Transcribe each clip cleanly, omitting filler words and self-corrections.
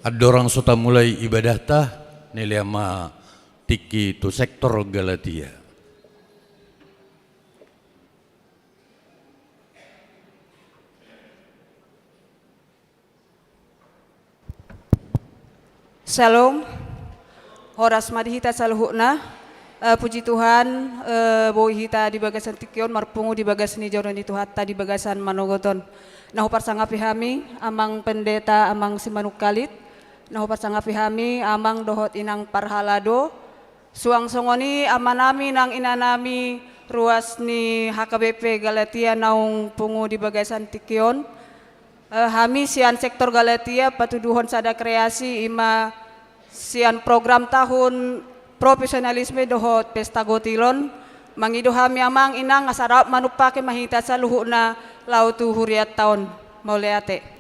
Adorang sota mulai ibadah tah nilama tiki tu sektor Galatia. Shalom, horas madihita saluhuna, puji Tuhan, boi hita di bagasan tikion marpungu di bagasan hijau dan itu hatta di bagasan manogoton. Nahu parsangapi hami, amang pendeta amang simanuk kalit, nahu parsangapi hami, amang dohot inang parhalado, suang songoni amanami nang inanami ruas ni HKBP Galatia naung pungu di bagasan tikion. Hami sian sektor Galatia patuduhon sada kreasi ima sian program tahun profesionalisme dohot pesta gotilon mangido hami amang inang asarap manupake mahita sa luhuna lautu huriat tahun mauleate.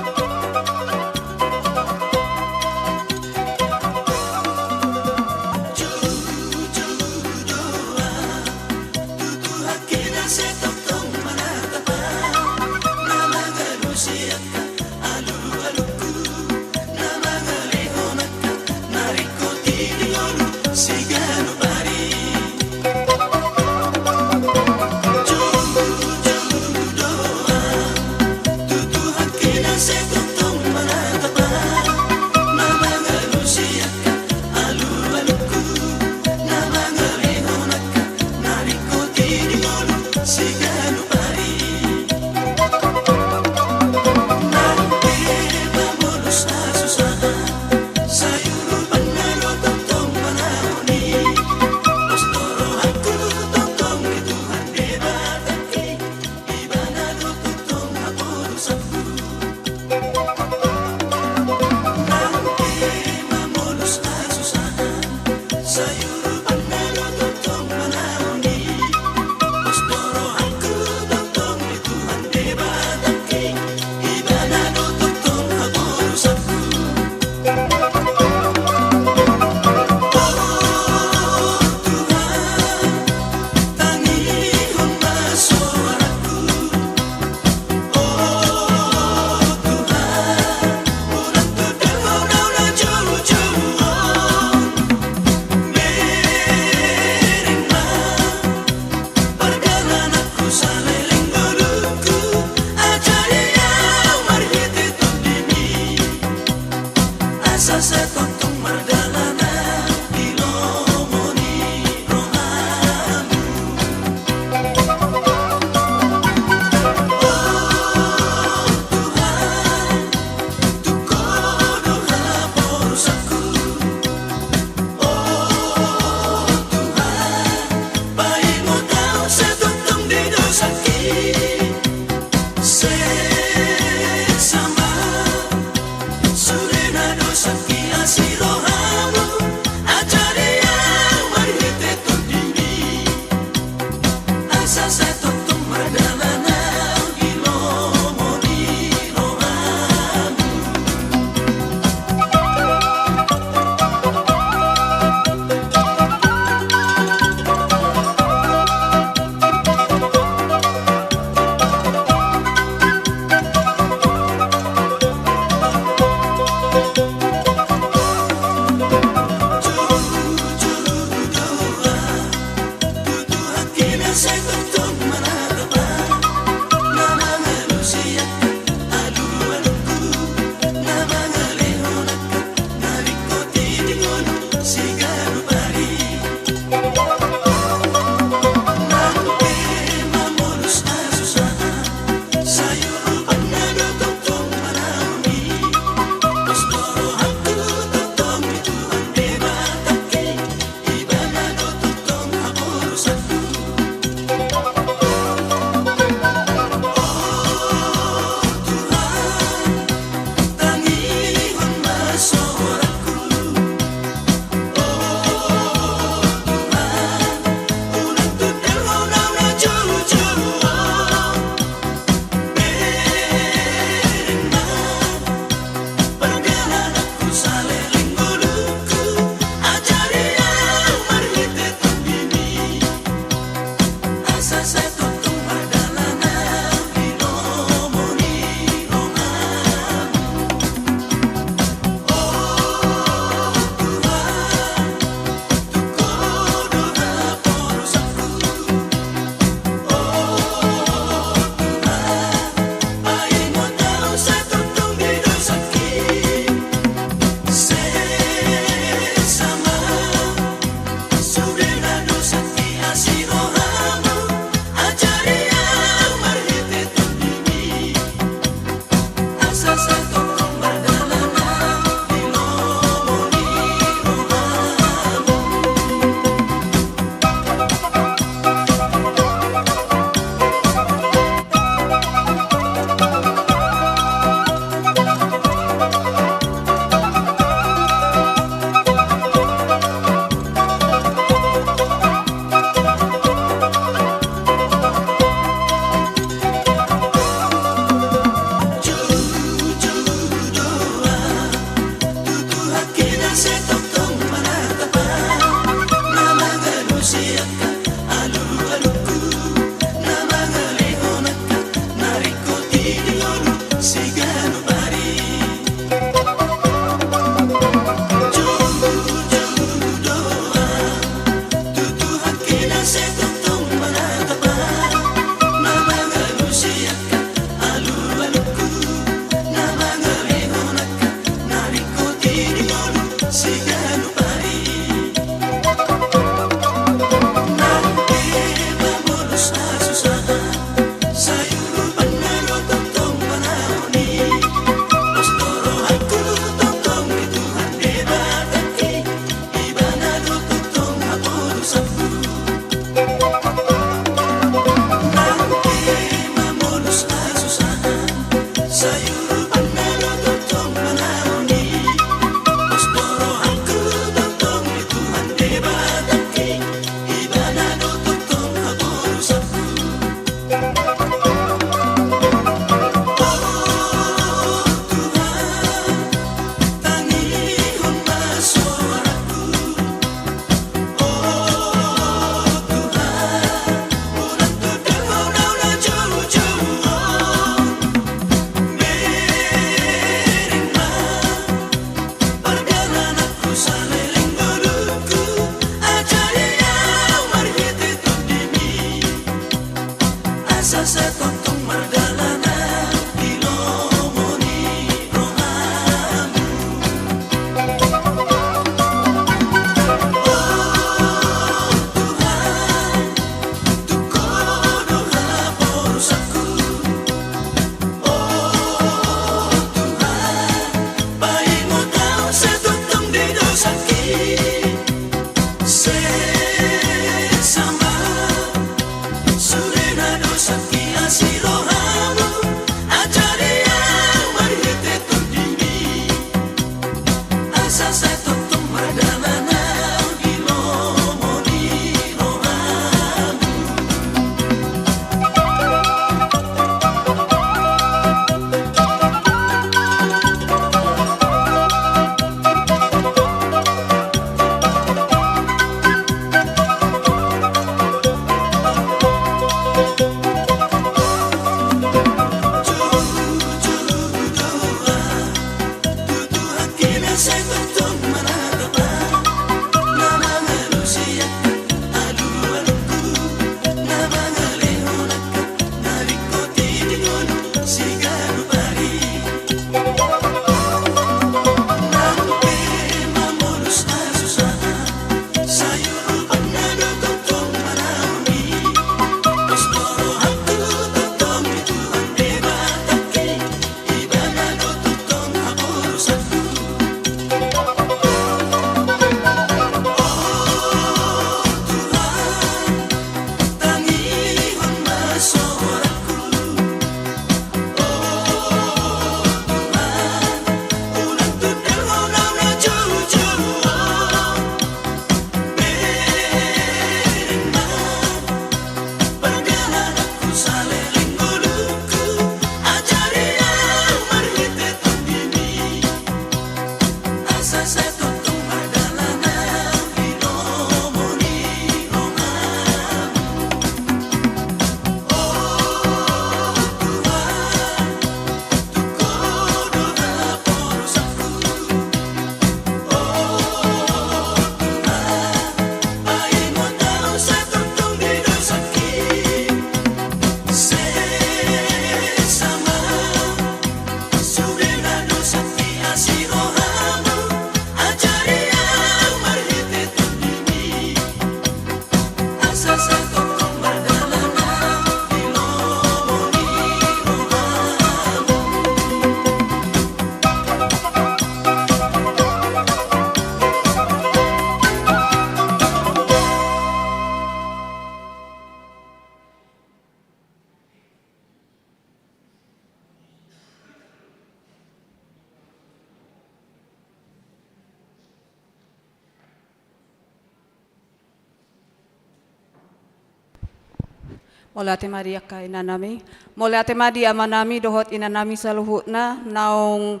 Mola te Maria ka inanami. Mola te madi amanami dohot inanami saluhutna naung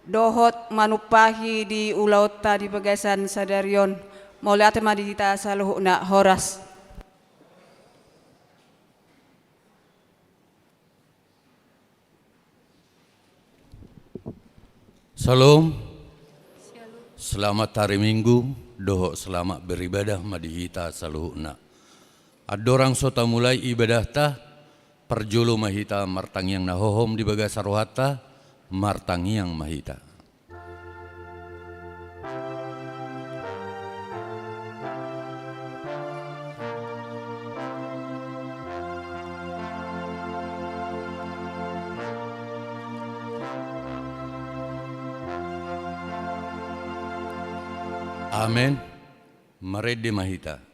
dohot manupahi di ulauta di bagasan sadarion. Mola te madi dita saluhutna horas. Salam. Selamat hari Minggu, dohok selamat beribadah madihita saluhuna. Adorang sota mulai ibadah tah, perjulu mahita martang yang nahohom di bagas rohata, martang yang mahita. Amen. Marede mahita.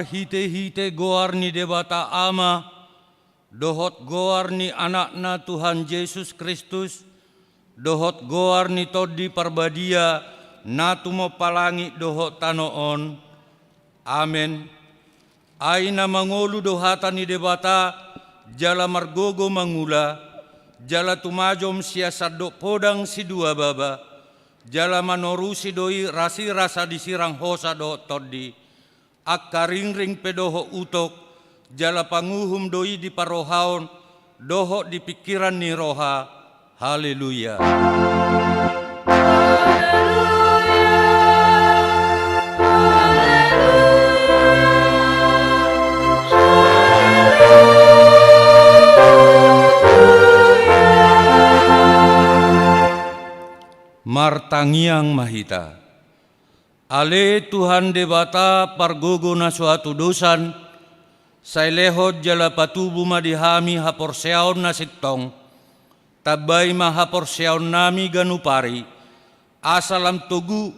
marhite-hite goar ni debata ama, dohot goar ni anakna Tuhan Yesus Kristus, dohot goar ni todi parbadia, natumo palangi dohot tanoon. Amen. Aina mangolu dohata ni debata, jala margogo mangula, jala tumajom siasat do podang si dua baba, jala manorusi doi rasi rasa disirang hosa do todi, akka ring pedoho utok, jala panguhum doi di parohaon, doho di pikiran ni roha. Haleluya. Martangiang mahita. Ale Tuhan debata pargogo na suatu dosan, say lehot jala patubu madihami haporseaon na sitong, tabay mahaporseaon nami ganupari, asalam tugu,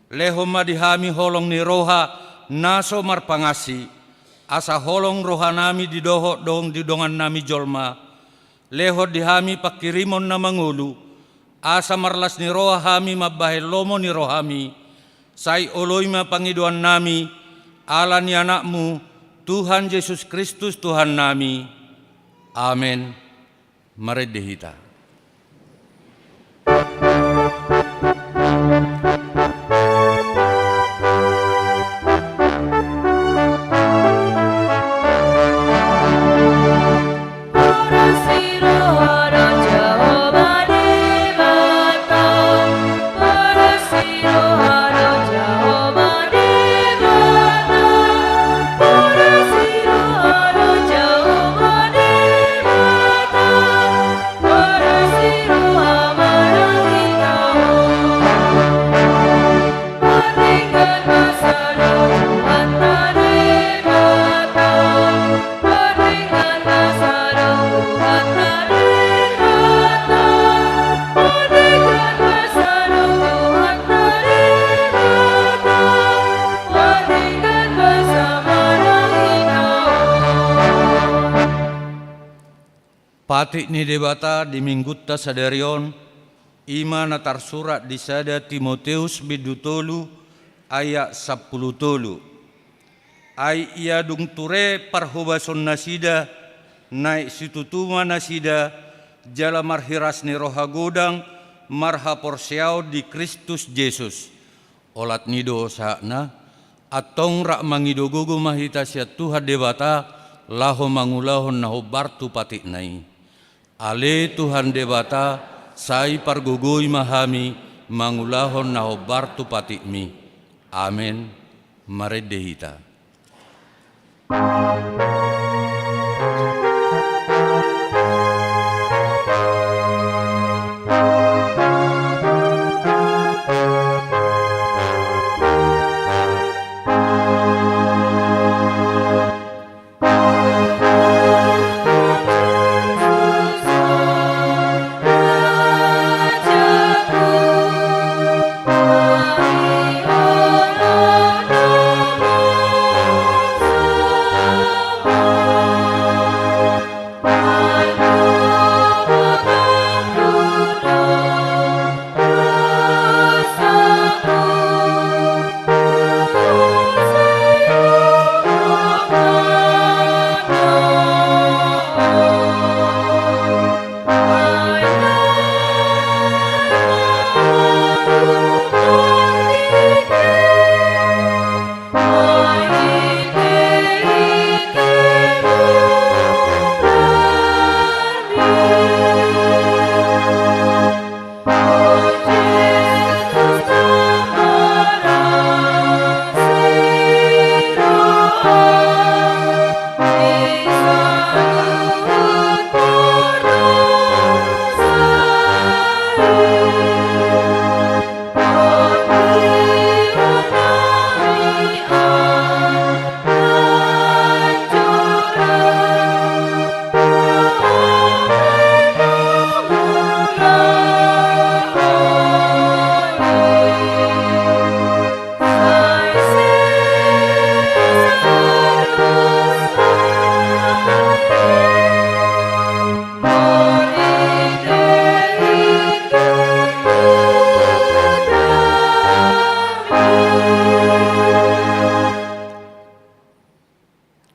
leho madihami holong ni roha, naso marpangasi, asa holong roha nami didoho dong didongan nami jolma, leho dihami pakirimon na mangulu, asa marlas ni roha hami mabahel lomo ni rohami, say oloima pangiduan nami, ala ni anakmu, Tuhan Yesus Kristus Tuhan nami. Amen. Mari dihita. Patik ni debata di minggutta sadarion, ima natar surat di sada Timoteus bidutolu ayat 10 tolu. Ai ia dung ture parhubason nasida, naik situtuma nasida, jala marhiras ni roha godang, marha porsiao di Kristus Yesus. Olat nido sakna, atong rak mangidogogo mahita sia Tuhan debata, laho mangulahon naho bartu patik nai. Ale Tuhan debata, sai pargogoi mahami, mangulahon naho bartu patikmi. Amen. Mari dehita.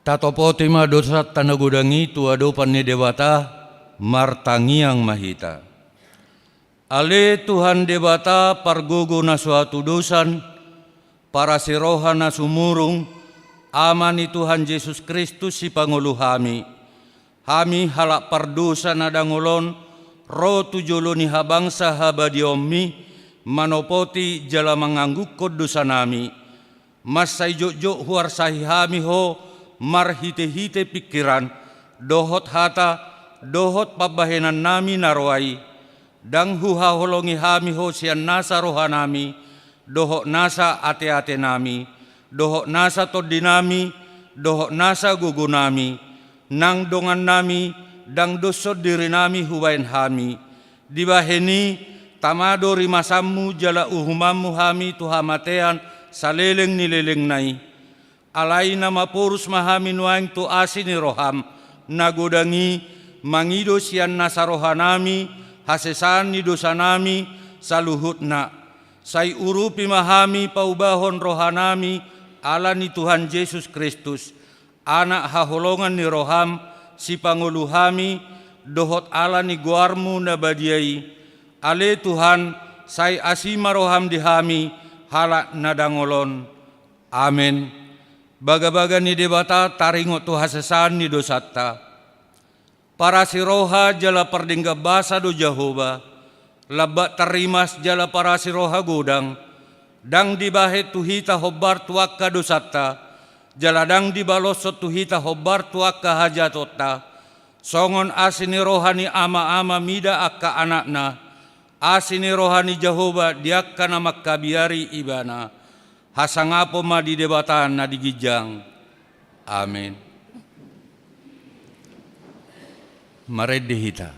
Tatopoti ma dosa tanagudangi tuado panni dewata martangiang mahita. Ale Tuhan dewata pargogo na suatu dosan para siroha na sumurung amani Tuhan Yesus Kristus si Pangulu hami. Hami halak pardosa na dangolon ro tujolo ni habangsa habadiomi manopoti jala mangangguk dosa nami. Mas sayjo-jo huar sahi hami ho marhite-hite pikiran, dohot hata, dohot pabahenan nami narwai, dang huha holongi hami ho sian nasa roha nami, dohot nasa ate-ate nami, dohot nasa todi nami, dohot nasa gugu nami, nang dongan nami, dang dosod diri nami huwain hami, dibaheni tamado rimasammu jala uhumamu hami tuhamatean saleleng nileleng nai. Alai nama porus mahami nuang tu asini roham nagodangi mangido sian nasa rohanami hasesan ni dosa nami saluhutna sai urupi mahami paubahon rohanami ala ni Tuhan Yesus Kristus anak haholongan ni roham si panguluhami dohot ala ni guarmu nabadiai ale Tuhan sai asima roham dihami halak nadangolon. Amin. Baga-baga ni debata taringo tu hasesan ni dosata. Para siroha jala perdingga basa do Jehovah. Labak terimas jala para siroha godang. Dang dibahe tuhita hobar tuakka dosata. Jala dang dibalosot tuhita hobar tuakka hajatota. Songon asini rohani ama-ama mida akka anakna. Asini rohani Jehovah diakka nama kabiari ibana. Hasangapo ma di debatan na digijang. Amin. Mari dihita.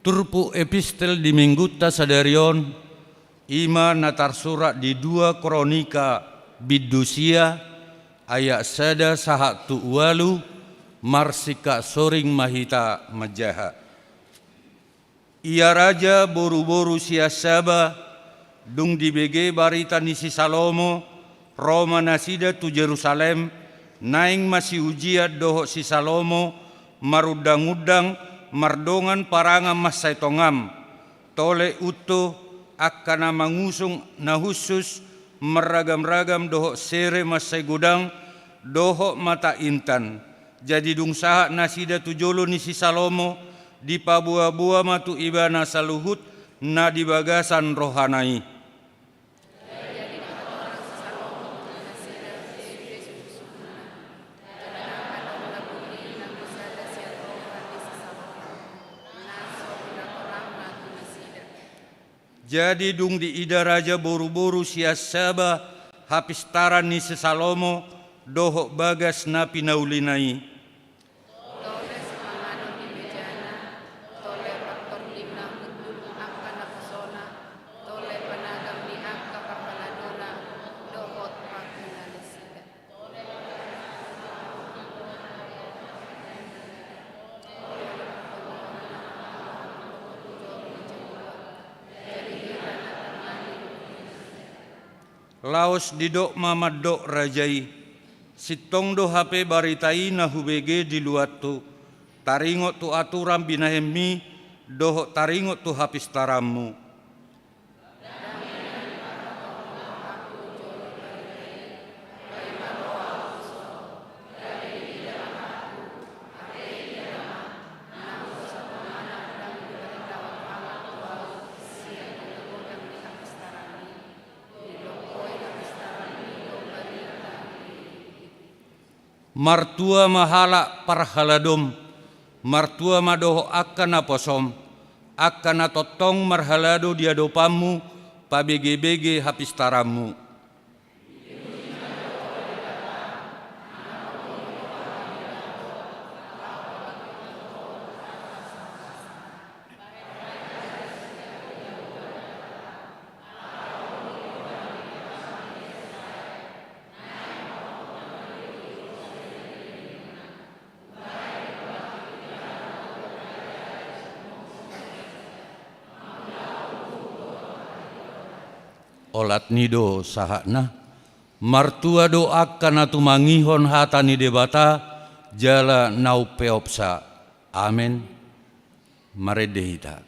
Turpu epistel di minggu tasadarion ima natar surat di 2 Kronika bidusia ayat sada sahat tu walu marsika soring mahita majaha. Ia raja boru-boru siasaba dung di BG barita nisi Salomo Roma nasida tu Jerusalem naing masih ujiat doho si Salomo marudang-udang mardongan parangam masai tongam tole uto akkana mangusung na khusus meragam-ragam doho sere masai gudang doho mata intan jadi dung saha nasida tujolo ni si Salomo di pabua-bua matu ibana saluhut na di bagasan rohanai. Jadi dung di ida raja boru-boru siasaba hapis taran ni si Salomo doho bagas na pinaulinai. laos didok mamadok rajai, sitong do hape baritai na hubege di luatu, taringot tu aturan binahemi, dohok taringot tu hapis tarammu. Martua mahala parhaladom, martua madoho akan aposom, akan atotong marhalado diadopamu, pabege-bege hapis tarammu. Olat nido sahakna, martua doakan atu mangihon hatani debata, jala nau peopsa. Amen. Maredehita.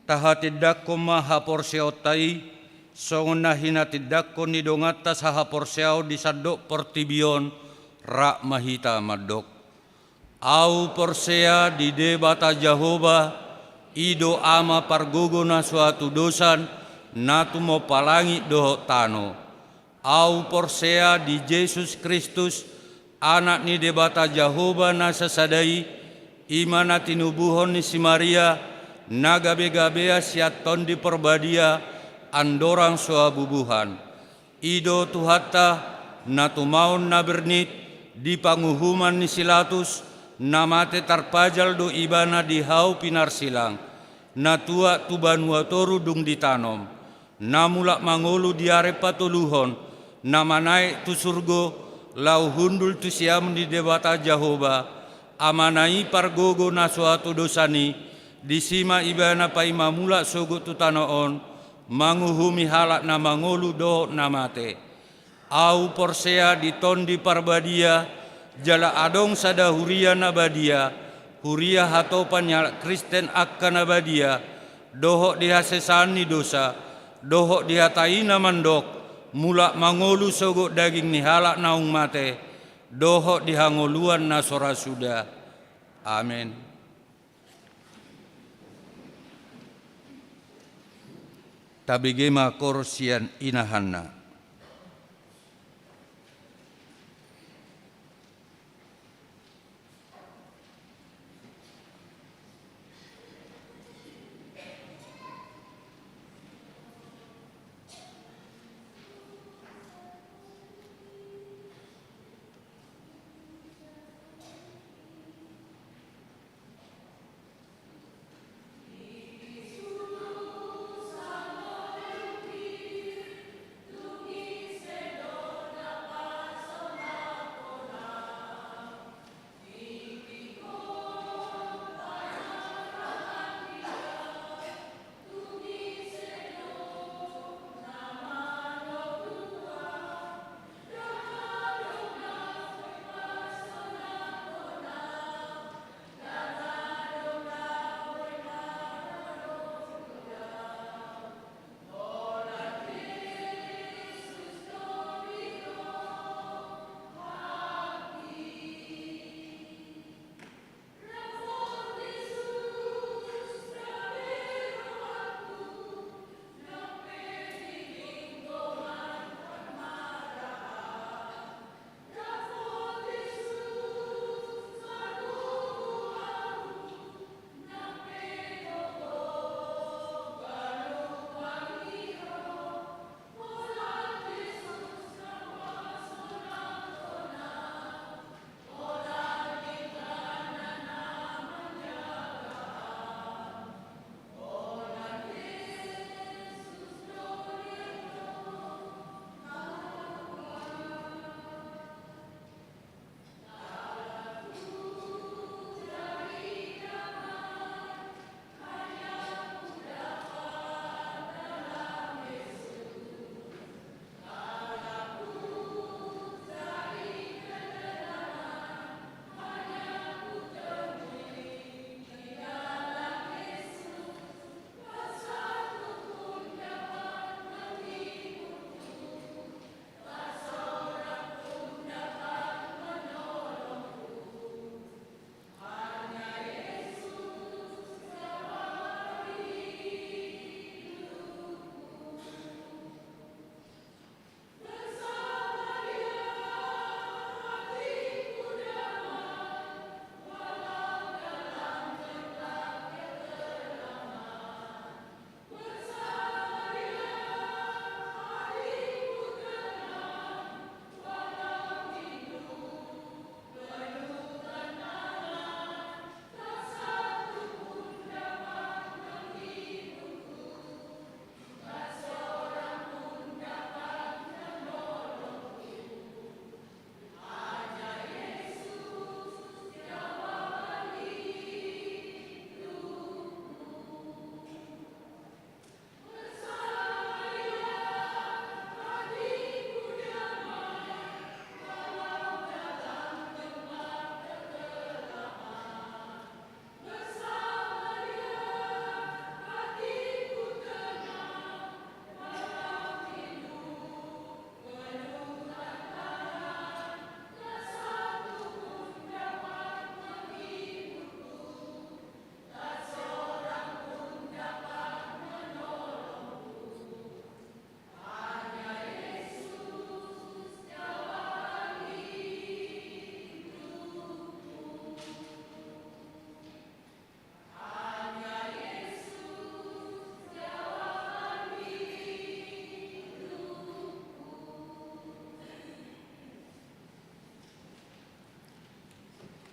Tahatidakko maha porsiao tai, songona hinatidakko nidongata saha porsiao disadok portibion, rak mahita madok. Au porsea di debata Jehovah, ido ama pargogona suatu dosan, natu mo palangi doho tano. Au porsea di Yesus Kristus, anak ni debata Jehovah na sasadai, imana tinubuhon ni si Maria, nagabe-gabea siaton di perbadia, andorang soa bubuhan. Ido tuhata, natumaon na bernit, di panguhuman ni silatus, namate tarpajal do ibana di hau pinar silang. Natua tubanua toru dung ditanom. Namulak mangolu diare patuluhon, namanai tu surgo, lau hundul tu siam di debata Jehovah, amanai pargogo na suatu dosani, disima ibana pai mamula sogo tutanoon, manguhumi halak na mangolu do namate. Au porsea diton di parbadia, jala adong sada huria nabadia, huria hatopan nyala Kristen akka nabadia, dohok dihasesani dosa, dohok dihataina mandok, mulak mangolu sogo daging ni halak naung mate, dohok dihangoluan na sora sudah. Amin. tabigema korsian inahanna.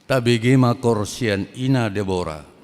tabigema korsian ina Deborah.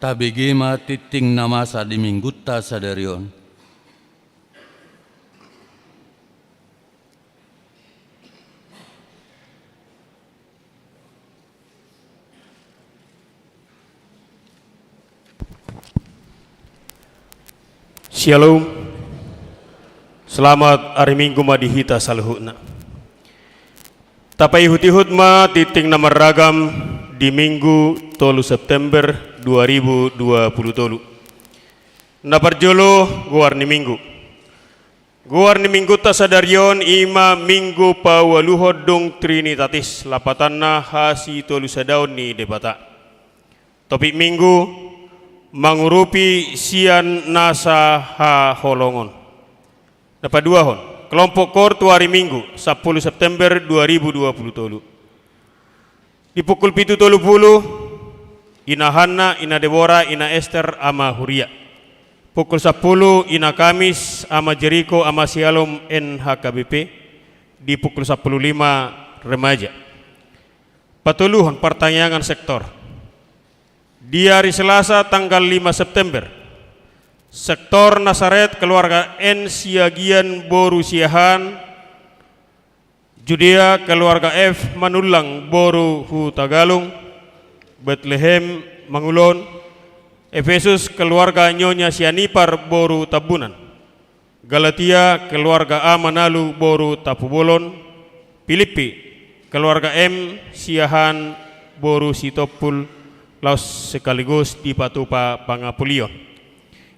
tabegema titing namasa di minggutta sadarion. Shalom. Selamat hari Minggu madihita saluhuna. Tapai hutihut ma titing nama ragam di Minggu 3 September 2020. Naparjolo guarni Minggu. Guarni Minggu tasadarion ima Minggu pawaluhod dong Trinitatis lapatanna hasi tolu sadaun ni debata. Topik Minggu mangurupi sian nasa ha holongon. Dapat dua hon. Kelompok kortu hari Minggu 10 September 2020. Di pukul 7.30 ina Hanna, ina Deborah, ina Esther, ama Huria. Pukul 10 ina Kamis, ama Jericho, ama Sialom NHKBP. Di pukul 10.05 remaja. Patuluhon pertanyaan sektor. Di hari Selasa tanggal 5 September, sektor Nasaret keluarga N Siagian Boru Siahan, Judea keluarga F Manulang Boru Hu Tagalung, Bethlehem Mangulon, Efesus keluarga Nyonya Sianipar Boru Tabunan, Galatia keluarga A Manalu Boru Tapubolon, Filipi keluarga M Siahan Boru Sitopul Laos sekaligus di Patupa Pangapulion.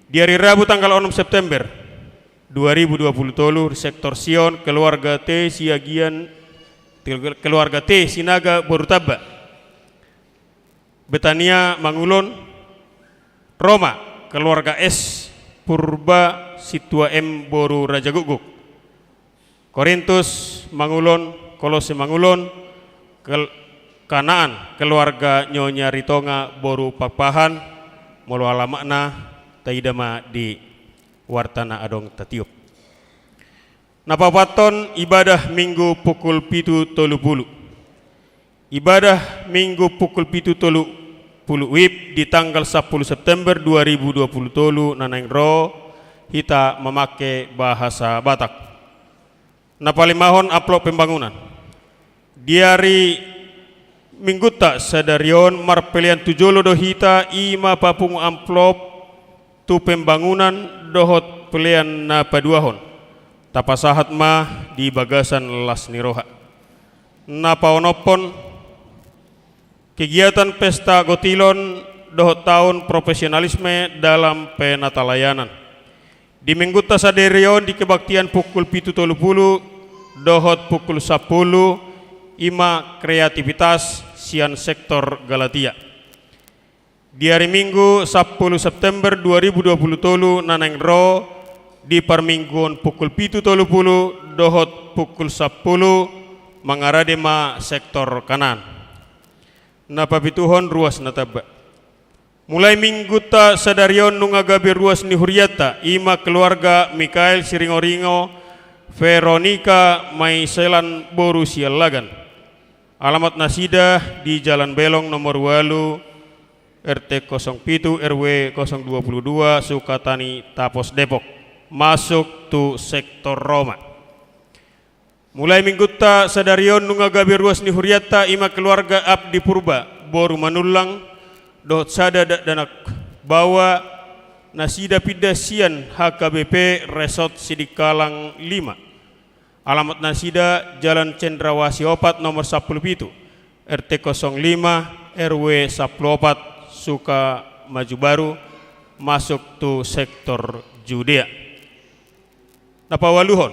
Di hari Rabu tanggal 6 September 2020 sektor Sion keluarga T Siagian keluarga T Sinaga Borutaba, Betania Mangulon, Roma keluarga S Purba Situa M Boru Raja Guguk, Korintus Mangulon, Kolose Mangulon, Kanaan keluarga Nyonya Ritonga Boru Papahan, molo alamakna taidama di wartana adong tatiup. Napapaton ibadah Minggu pukul 7.30. Ibadah Minggu pukul 7.30 WIB di tanggal 10 September 2020 nanang ro kita memakai bahasa Batak. Napalimahon upload pembangunan. Di hari Minggu tak sadarion marpelian tujolo dohita ima papung amplop tu pembangunan dohot pelian na paduahon tapasahat mah di bagasan las niroha na paonopon kegiatan pesta gotilon dohot tahun profesionalisme dalam penatalayanan di Minggu tak sadarion di kebaktian pukul 7.30 dohot pukul 10 ima kreativitas sian sektor Galatia. Di hari Minggu 10 September 2020 nanang ro di permingguan pukul 7.30 dohot pukul 10 mangaradema sektor kanan. Napapituhon ruas nataba. Mulai Minggu ta sadarion nungagabi ruas ni Huriata ima keluarga Mikael Siringoringo Veronica Maiselan Boru Sialagan. Alamat nasida di Jalan Belong nomor 8 RT 07 RW 022 Sukatani Tapos Depok. Masuk tu sektor Roma. Mulai Minggu ta sadarion nungagabi ruas ni Huriata ima keluarga Abdi Purba Boru Manulang dot sada danak bawa nasida pidasian HKBP Resort Sidikalang 5. Alamat nasida Jalan Cendrawasih 4 nomor 10 RT 05 RW 14 Suka Maju Baru masuk tu sektor Judea. Napawaluhon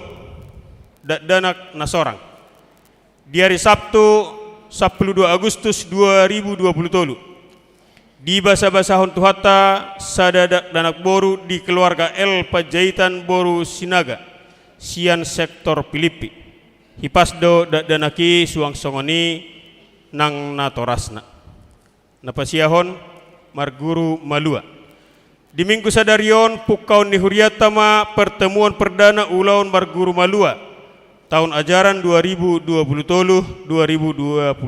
danak nasorang di hari Sabtu 12 Agustus 2020 di basa-basahon tuhata sadadak danak boru di keluarga L Pajaitan Boru Sinaga sian sektor Filipi hipasdo danaki suang songoni nang natorasna napasiahon marguru malua di Minggu sadarion pukaun ni Huriatama pertemuan perdana ulaun marguru malua tahun ajaran 2020-2024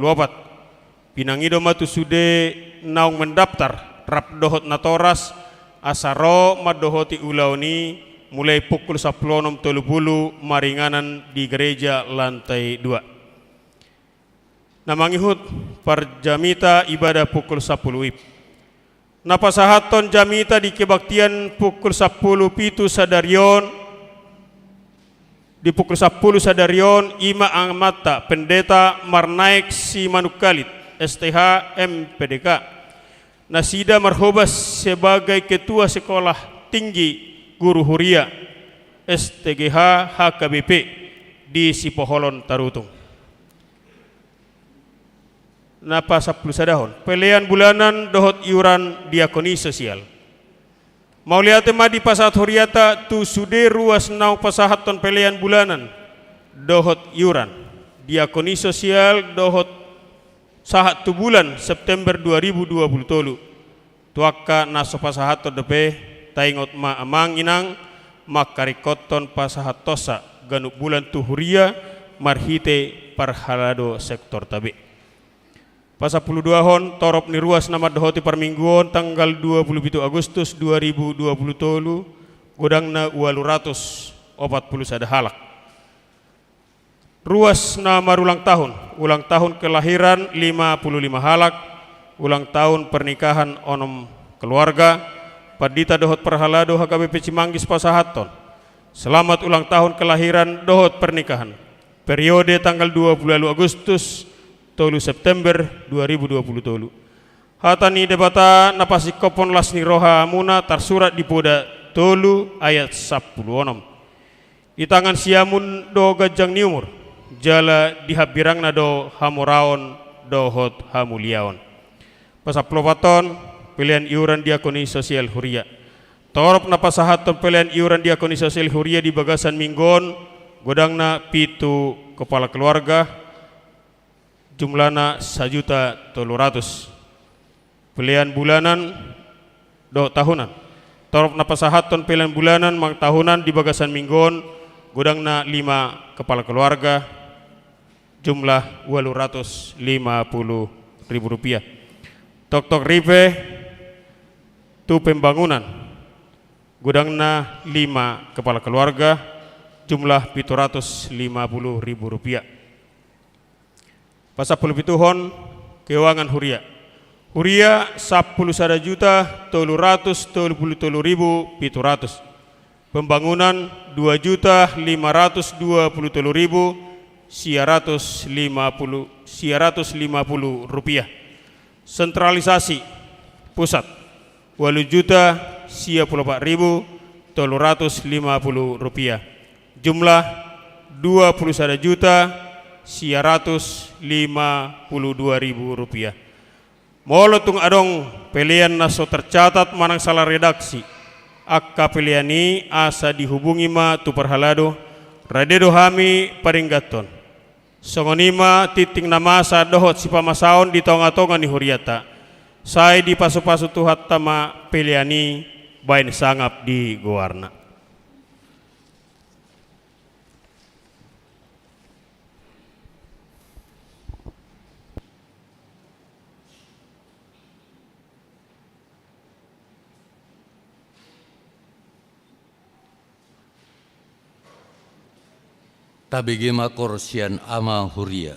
pinangido matu sude naung mendaftar rap dohot natoras asaro madohoti ulauni mulai pukul 10.30 maringanan di gereja lantai 2. Namangihut parjamita ibadah pukul 10 WIB. Napasahaton jamita di kebaktian pukul 10 pitu sadarion. Di pukul 10 sadarion ima angmata pendeta Marnaik si Manukalit STH MPDK Nasida Marhobas sebagai ketua sekolah tinggi guru huria STGH HKBP di Sipoholon Tarutung. Napa 10 sadahon pelian bulanan dohot iuran diakoni sosial. Mauliate madi pasat horiata tu sude ruas nau pasahaton pelian bulanan dohot iuran diakoni sosial dohot sahat tu bulan September 2020 tuaka naso pasahaton depe taingot ma amang inang makarikoton pasahatosa ganuk bulan tu huria marhite parhalado sektor tabe. Pasal 10 hon torop ni ruas nama dohoti parmingguon tanggal 27 Agustus 2020 godangna 240 sada halak. Ruas nama ulang tahun kelahiran 55 halak, ulang tahun pernikahan onom keluarga, padita dohot perhalado HKBP Cimanggis Pasahaton. Selamat ulang tahun kelahiran dohot pernikahan. Periode tanggal 20 Agustus tolu September 2020 tolu. Hatani debata napasi kopon lasni roha muna tarsurat di poda tolu ayat 10 onom. Di tangan siamun do gajang niumur. Jala dihabirang nado hamoraon dohot hamuliaon. Pasaplopaton pilihan iuran diakoni sosial huria. Torop na pasahaton pilihan iuran diakoni sosial huria di bagasan minggon godangna pitu kepala keluarga jumlahna 1.300.000. Pilihan bulanan do tahunan. Torop na pasahaton pilihan bulanan mang tahunan di bagasan minggon godangna 5 kepala keluarga jumlah 250.000 rupiah. Tok ripe tu pembangunan gudangna 5 kepala keluarga jumlah 750.000 rupiah. Pasal 10 hon keuangan huria. Huria 10.333.700. Pembangunan 2.522.950 rupiah. Sentralisasi pusat 8.044.750 rupiah. Jumlah 21.952.000 rupiah. Molotung adong pilihan naso tercatat manang salah redaksi. Akka piliani asa dihubungi ma tu perhalado radedo hami paringgaton. Songonima titing namasa dohot si pamasaon di tonga-tonga ni huriata. Sai di pasu-pasu tuhat tama piliani bain sangap di goarna. Tabigi makor sian ama huria.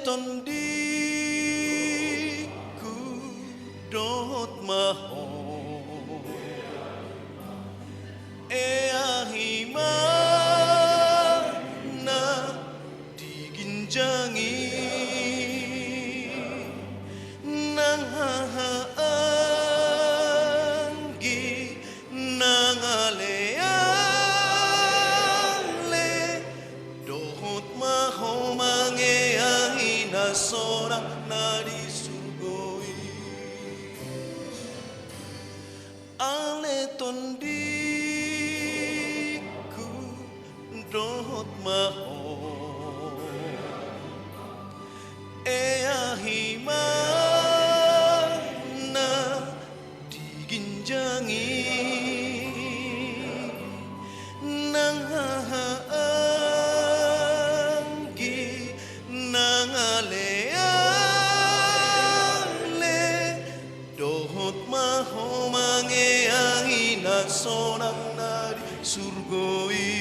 tondiku dot maho ahimana diginjangi nang haanggi nang ale dohot maho mangeahi na sorang nadi surgoi ale tondiku dohot maho ahimana diginjangi nang haanggi nang ale dohot maho mangeahi na sonang nadi surgoi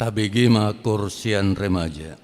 Tabigi ma kursian remaja.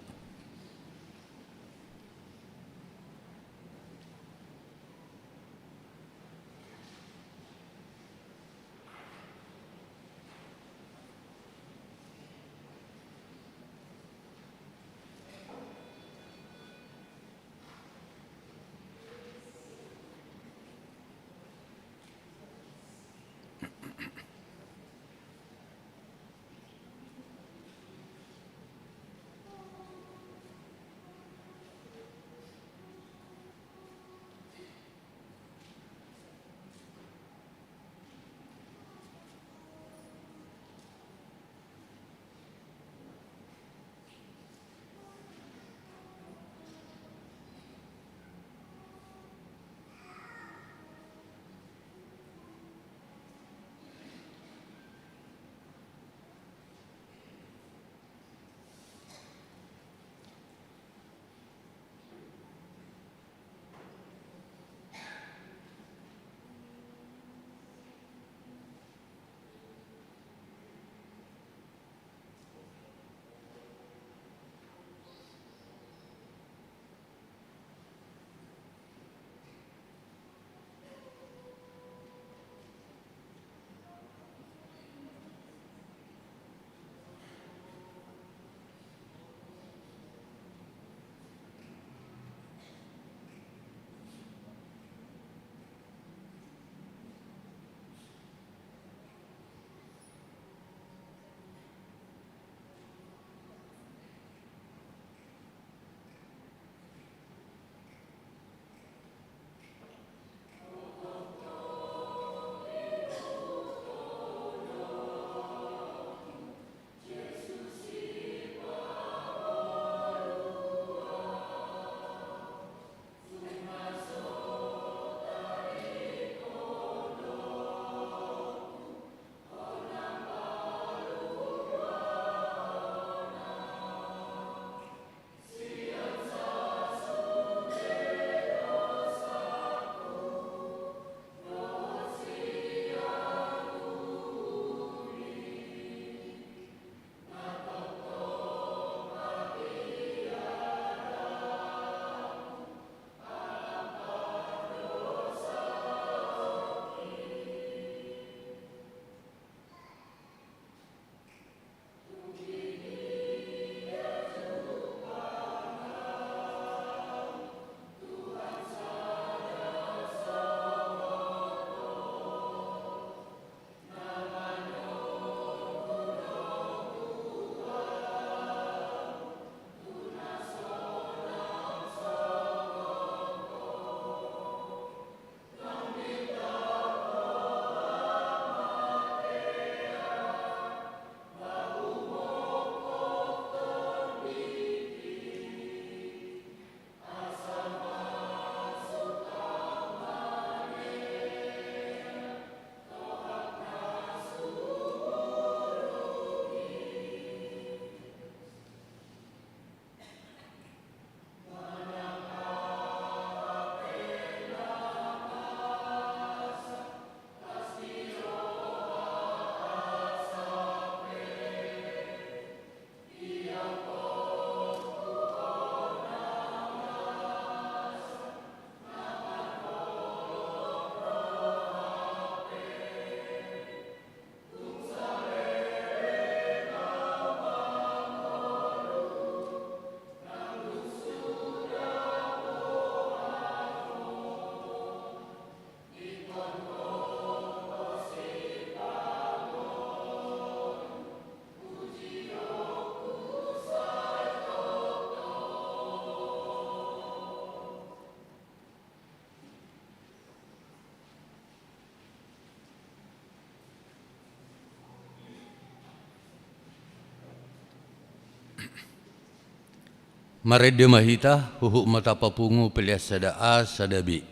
Marede mahita huhu mata papungu pelias sada A sada B.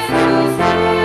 Yesus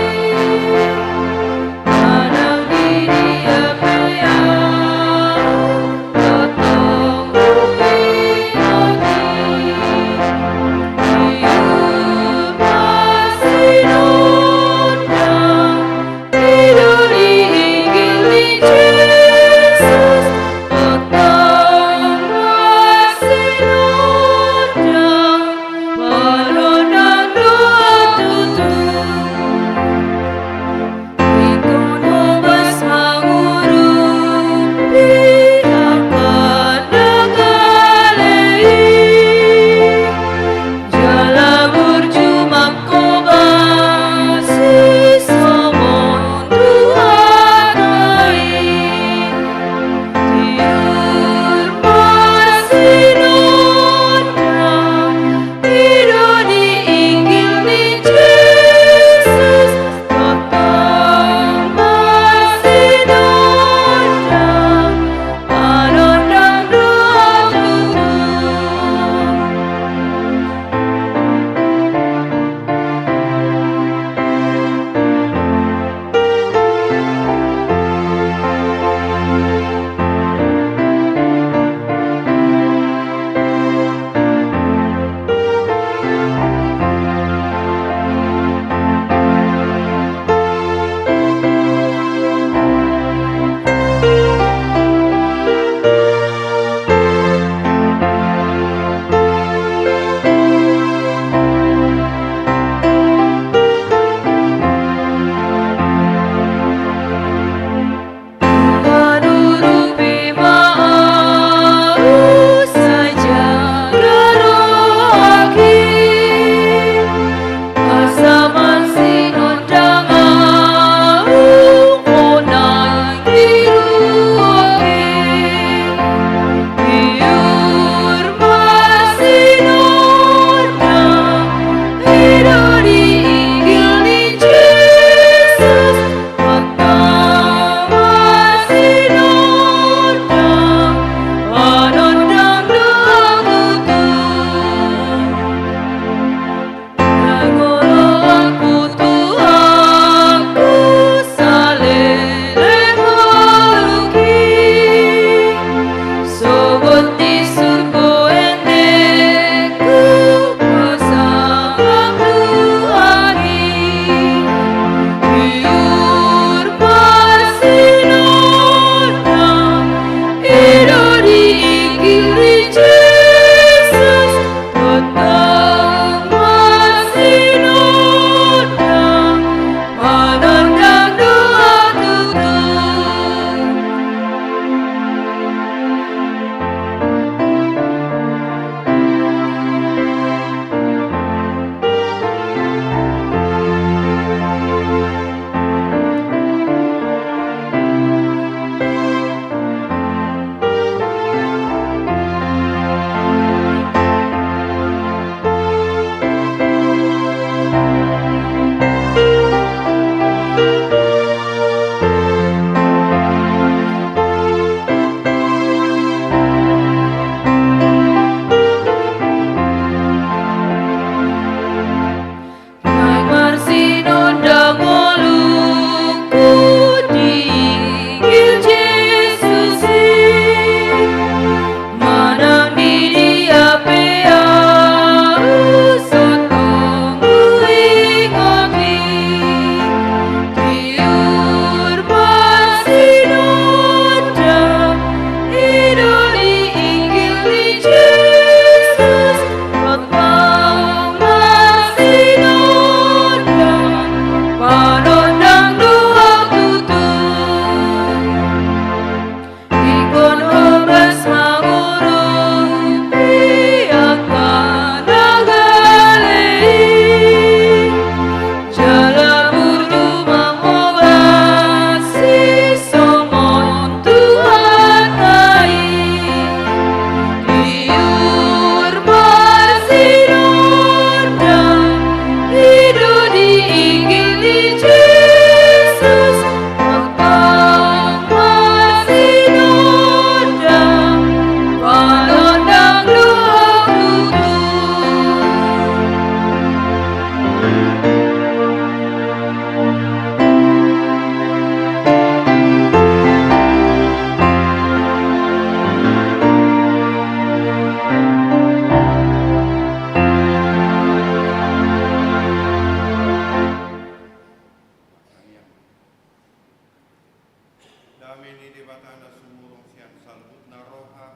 Kami ni di batana sumurong siang salbut na roha,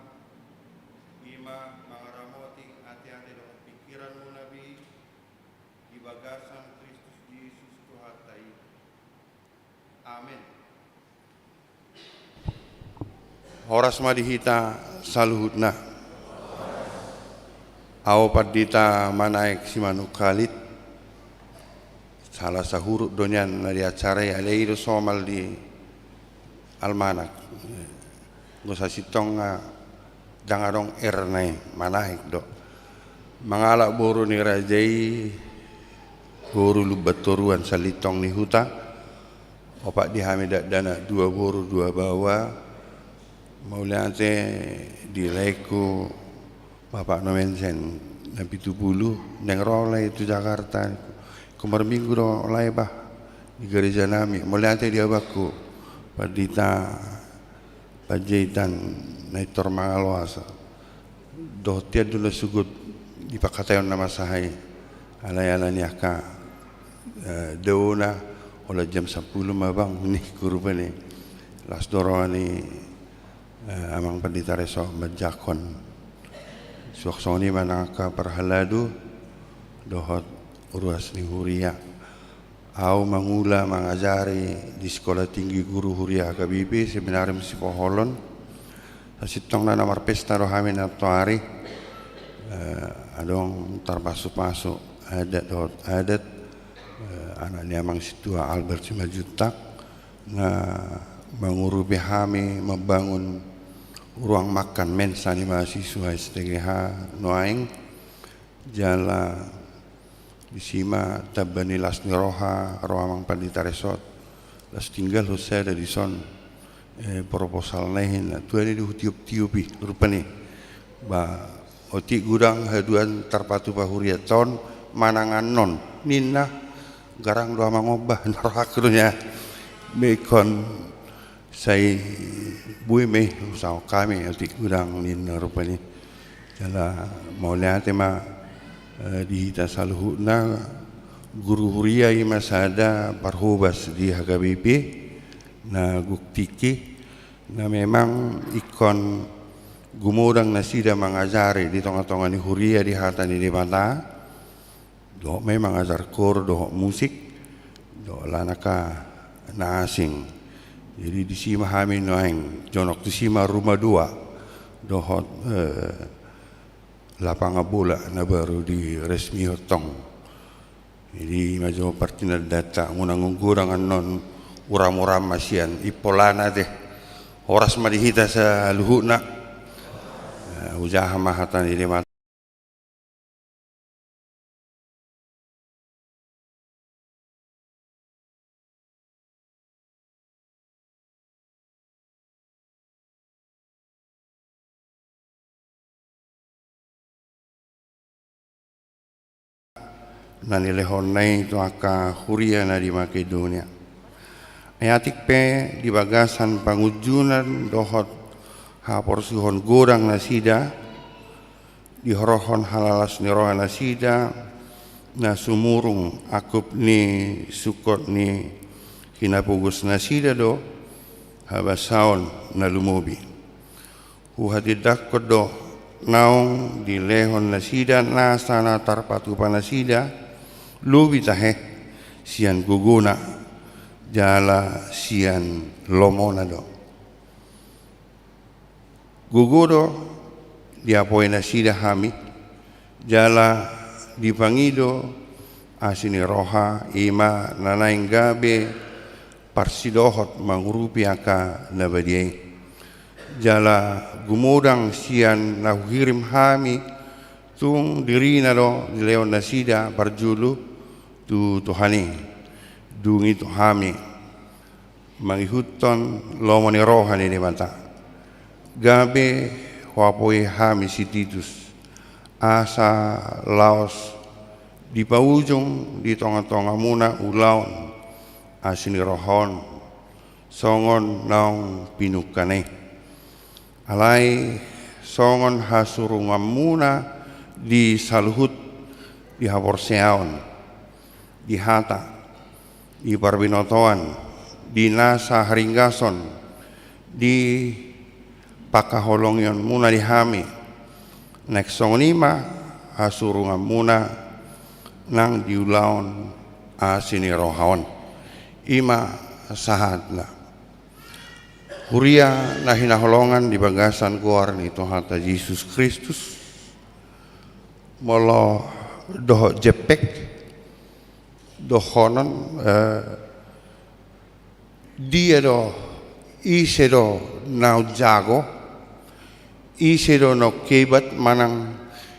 ima mangaramoti hati-hati dengan pikiranmu Nabi, di bagasan Kristus Yesus Tuhatai. Amin. Horas madihita saluhutna. Aw padita manaik si manukalit. Salah sahurut donyan na di acara aleido somal di almanak. Gosa sitong dangarong ernai manaik do. Mangalak boru ni rajai boru lubatoruan salitong ni huta. Opak dihamidak dana 2 boru 2 bawa. Mauliate di leku Bapak Nomensen na 70 neng rolai itu Jakarta. Kemar minggu do olay bah di gereja nami. Mauliate dia baku padita pajitan naitor mangaloasa. Doh tiad dulu sugut di pakatayon nama sahai. Alay-alay niaka deuna olah jam 10 mabang nih kurupan ni. Las dorongan ni amang pendeta reso majakon suaksoni manaka perhaladu dohot uruas ni huria au mangula mangajari di sekolah tinggi guru huria KBP seminarium Sipoholon sasitong na namar pesta rohamin atau hari adong termasuk adat dohot adat anaknya amang situa Albert Simajutak na mengurubi kami membangun ruang makan mensa ni mahasiswa STGH Noaing jala disima tabani las niroha roamang pandita resort las tinggal husai dari son proposal nehin tuan ini tiup-tiupi rupani ba oti gudang haduan terpatu bahuriat ton manangan non ninna garang doa mangobah narakrunya mekon saya bui meh usau kami ati gudang nin rupani jala maulia tema di tasaluhna guru huria masada parhubas di HKBP na guktiki na memang ikon gumudang nasida mangajari di tonga-tonga ni huria di hatan di mata do memang ajar kor do musik do lanaka na asing. Jadi di sima kami noeng jonok di sima rumah 2 dohot lapangan bola na baru di resmi hotong. Jadi majo partina data ngunang gurangan non uram-uram masian ipolana deh horas madihita sa luhuna ujaha mahatan ini mata. Na nilehon na ito aka huria na di Makedonia. Ayatik pe di bagasan pangujunan dohot haporsuhon gorang na sida di horohon halalas ni roha na sida na sumurung akup ni sukot ni kinapugus na sida do habasaon na lumobi. Uhadidak ko do naong di lehon na sida na sana tarpatupan na sida lubi tahe sian guguna jala sian lomona do gugudo diapoi nasida hami jala dipangido asini roha ima nanaing gabe parsidohot mangurupi aka nabadiai jala gumudang sian nahuhirim hami tung dirina do di leon nasida parjulu tu Tuhani dungi Tuhami mangihuton lomoni rohani di mata gabe wapoi hami sititus asa laos di paujung di tonga-tonga muna ulaon asini rohon songon naong pinukane alai songon hasurungam muna di saluhut di haporseaon di hata, di parbinotoan, di nasa haringgason, di pakaholong yon muna di hami nek songonima hasurungan muna nang diulaon asini rohaon ima sahadna huria na hinaholongan di bagasan kuar ni Tuhan Yesus Kristus molo doho jepek dohonon dia do ise do nau jago ise do no kebat manang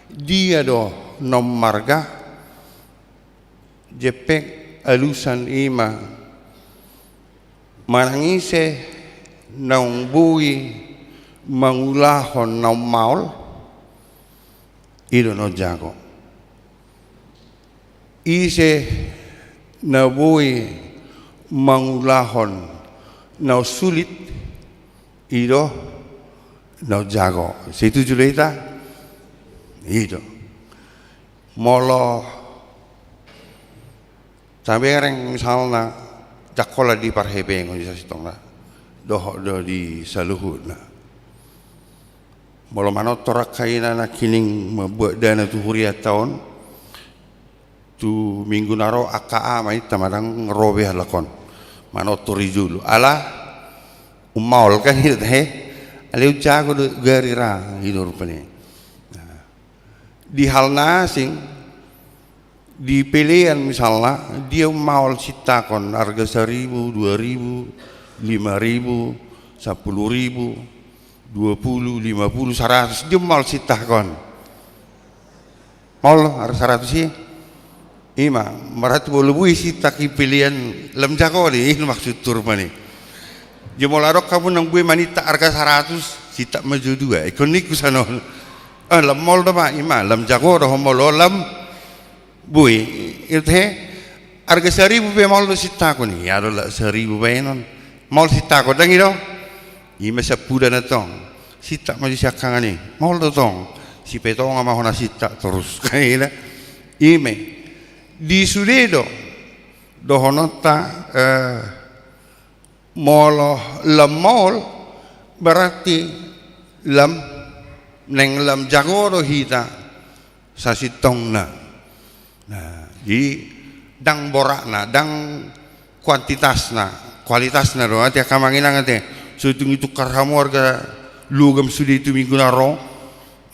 dia do no marga jepek alusan ima manang ise naung bui mangulahon naung maul ido no jago ise na bui mangulahon na sulit ido na jago situ julita ido molo sampai orang misalnya jakola di parhebeng bisa sitong doh di saluhut na molo manot torak kaina na kining membuat dana tu huria tahun tu minggu naro AKA mai tamadang ngerobe halakon manot turijulu ala umaul kan itu aleu jago garira hidur pani di hal nasing di pilihan misalnya dia maul sitakon harga 1.000, 2.000 5.000, 10.000, 20, 50, 100 dia mal sitah kon mal harus 100 sih ima marat boleh bui sitah pilihan lem jago ni maksud tur mani dia mau larok kamu nang bui manita harga 100 sitah maju dua ikonik kusano lem mal dah pak ima lem jago dah mal lem bui itu harga 1.000 be mal sitah kon ya adalah 1.000 be non mal sita ko dangi do ima sa puda na tong sita ma siya kangani mal do tong si petong ama hona sita terus kaila ime di sudedo do honota molo lamol berarti lam neng lam jagoro hita sa sitong na di dang borakna dang kuantitasna kualitasnya doa tiap kamanginang ate so itu karhamu harga lugam sudah itu minggu naro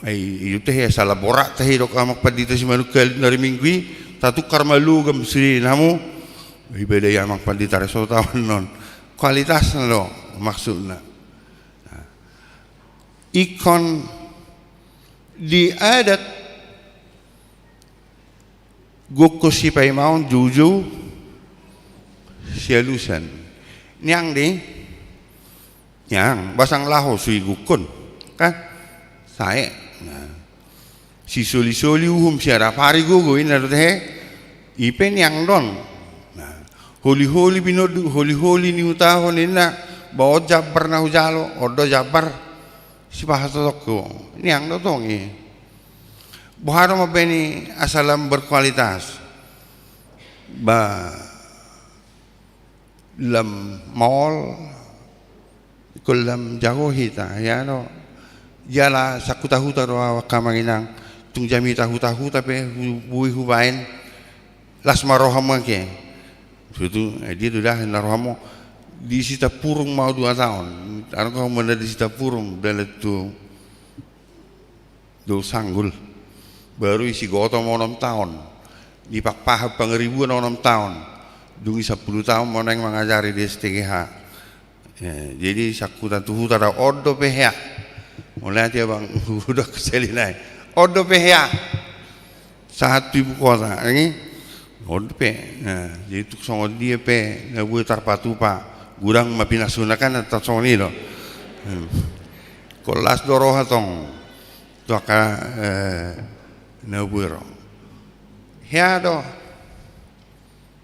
itu teh salah borak teh dok amak padita si manukal dari minggu tatu karma lugam sudah namu beda ya amak padita reso tahun non kualitasnya lo maksudnya ikon di adat goko si paimaun juju sialusan niang di yang basang laho sui gukun kan saya si soli uhum siara pari gugu ini ada teh ipe niang don holi binodu holi ni utahon ina bawa jabar na hujalo odo jabar si bahasa toko niang do tongi buharo mabeni asalam berkualitas lam mall kulam jago hita ya no jala sakutahuta doa kamanginang tung jami tahu tapi bui hubain las maroham ke itu dia sudah narohamo di sita purung mau 2 tahun kau mana di sita purung dalam tu do sanggul baru isi gotong mau 6 tahun di pak pahap pangeribuan 6 tahun dungi 10 tahun mau neng mengajari di STGH jadi sakutan tuh tada odo pehya mulai dia bang udah keselinai odo pehya saat ibu kota ini odo pe jadi tuh songo dia pe ngabu tarpatu pak gurang mapinasunakan atau songo ini loh kolas doroha tong tuh aka ngabu ro ya do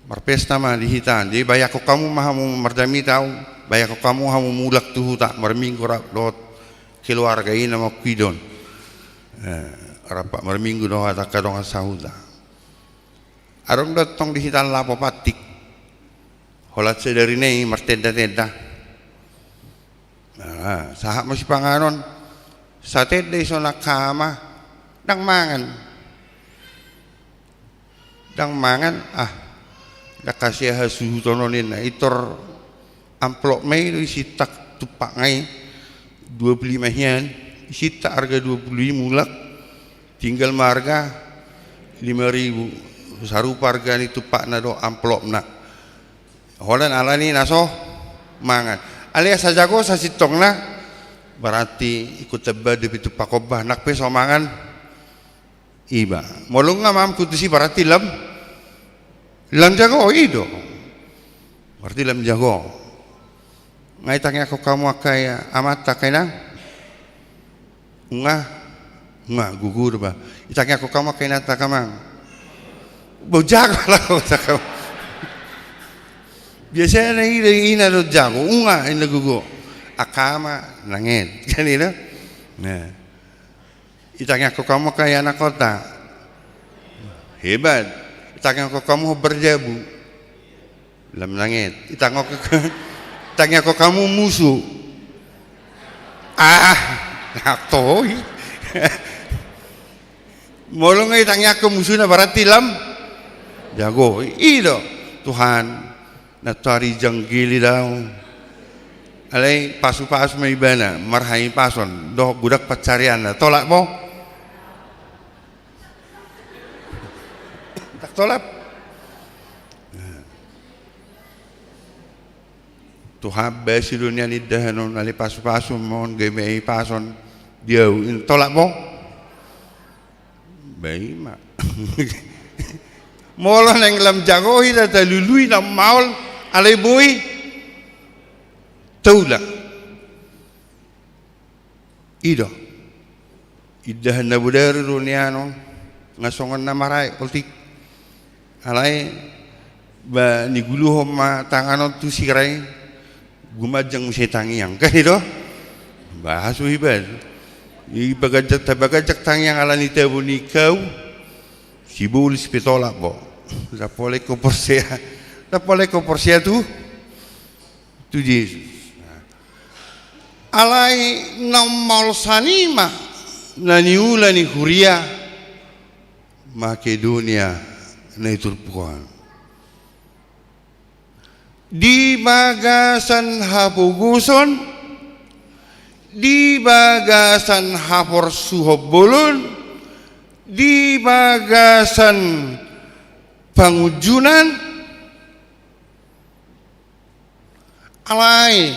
berpesta mah di hitan jadi bayak ko kamu mahamu merdami tahu bayak ko kamu hamu mulak tuh tak merminggu lot keluarga ini nama kuidon rapak merminggu doa tak kadang sahuda arong datang di hitan lapo patik holat sedari nei merteda Sahak mo si panganon, sa tedday so nakama, dang mangan, nakasya hasutononin na itor amplop may isitak tupak ngay 25 yan, isita harga 25 mulak, tinggal marga 5.000, sarupa harga ni tupak na do amplop na. Holan ala ni naso mangan. Alias sa jago sa sitong na, berarti ikut teba depi tupak obah nak pe so mangan. Iba, molong nga mam kutusi berarti lam jago ido. Berarti lam jago. Ngai tanya ko kamu akai amata kay nang nga gugur ba itanya ko kamu akai nata kamang bojago lah ko sa kamu biasa na ina do jago nga ina gugo akama langit kanina nah itanya ko kamu kay anak kota hebat itanya ko kamu berjabu lam langit tanya ko kamu musuh naktoy molong ay tanya ko musuh na berarti lam jago ido Tuhan natari janggili daw alay pasu-pasu may ibana marhay pason do budak pacarian na tolak mo tak tolak Tuhan besi dunia ni dahanon ali pasu-pasu mon gemei pason dia tolak mo bayi mak molo nang lam jago ida talului na maul alai bui tula ido idahan na budar dunia no ngasongan na marai politik alai ba ni gulu homa tanganon tu sirai gumajang tangiang kan itu bahas wibad ibagajak tangiang ala ni tabu ni kau sibul spitolak bo rapole ko porsia tu Yesus alai namal sanima naniula ni huria Makedonia na iturpuan di bagasan hapuguson di bagasan hapor suhobolon di bagasan pangujunan alai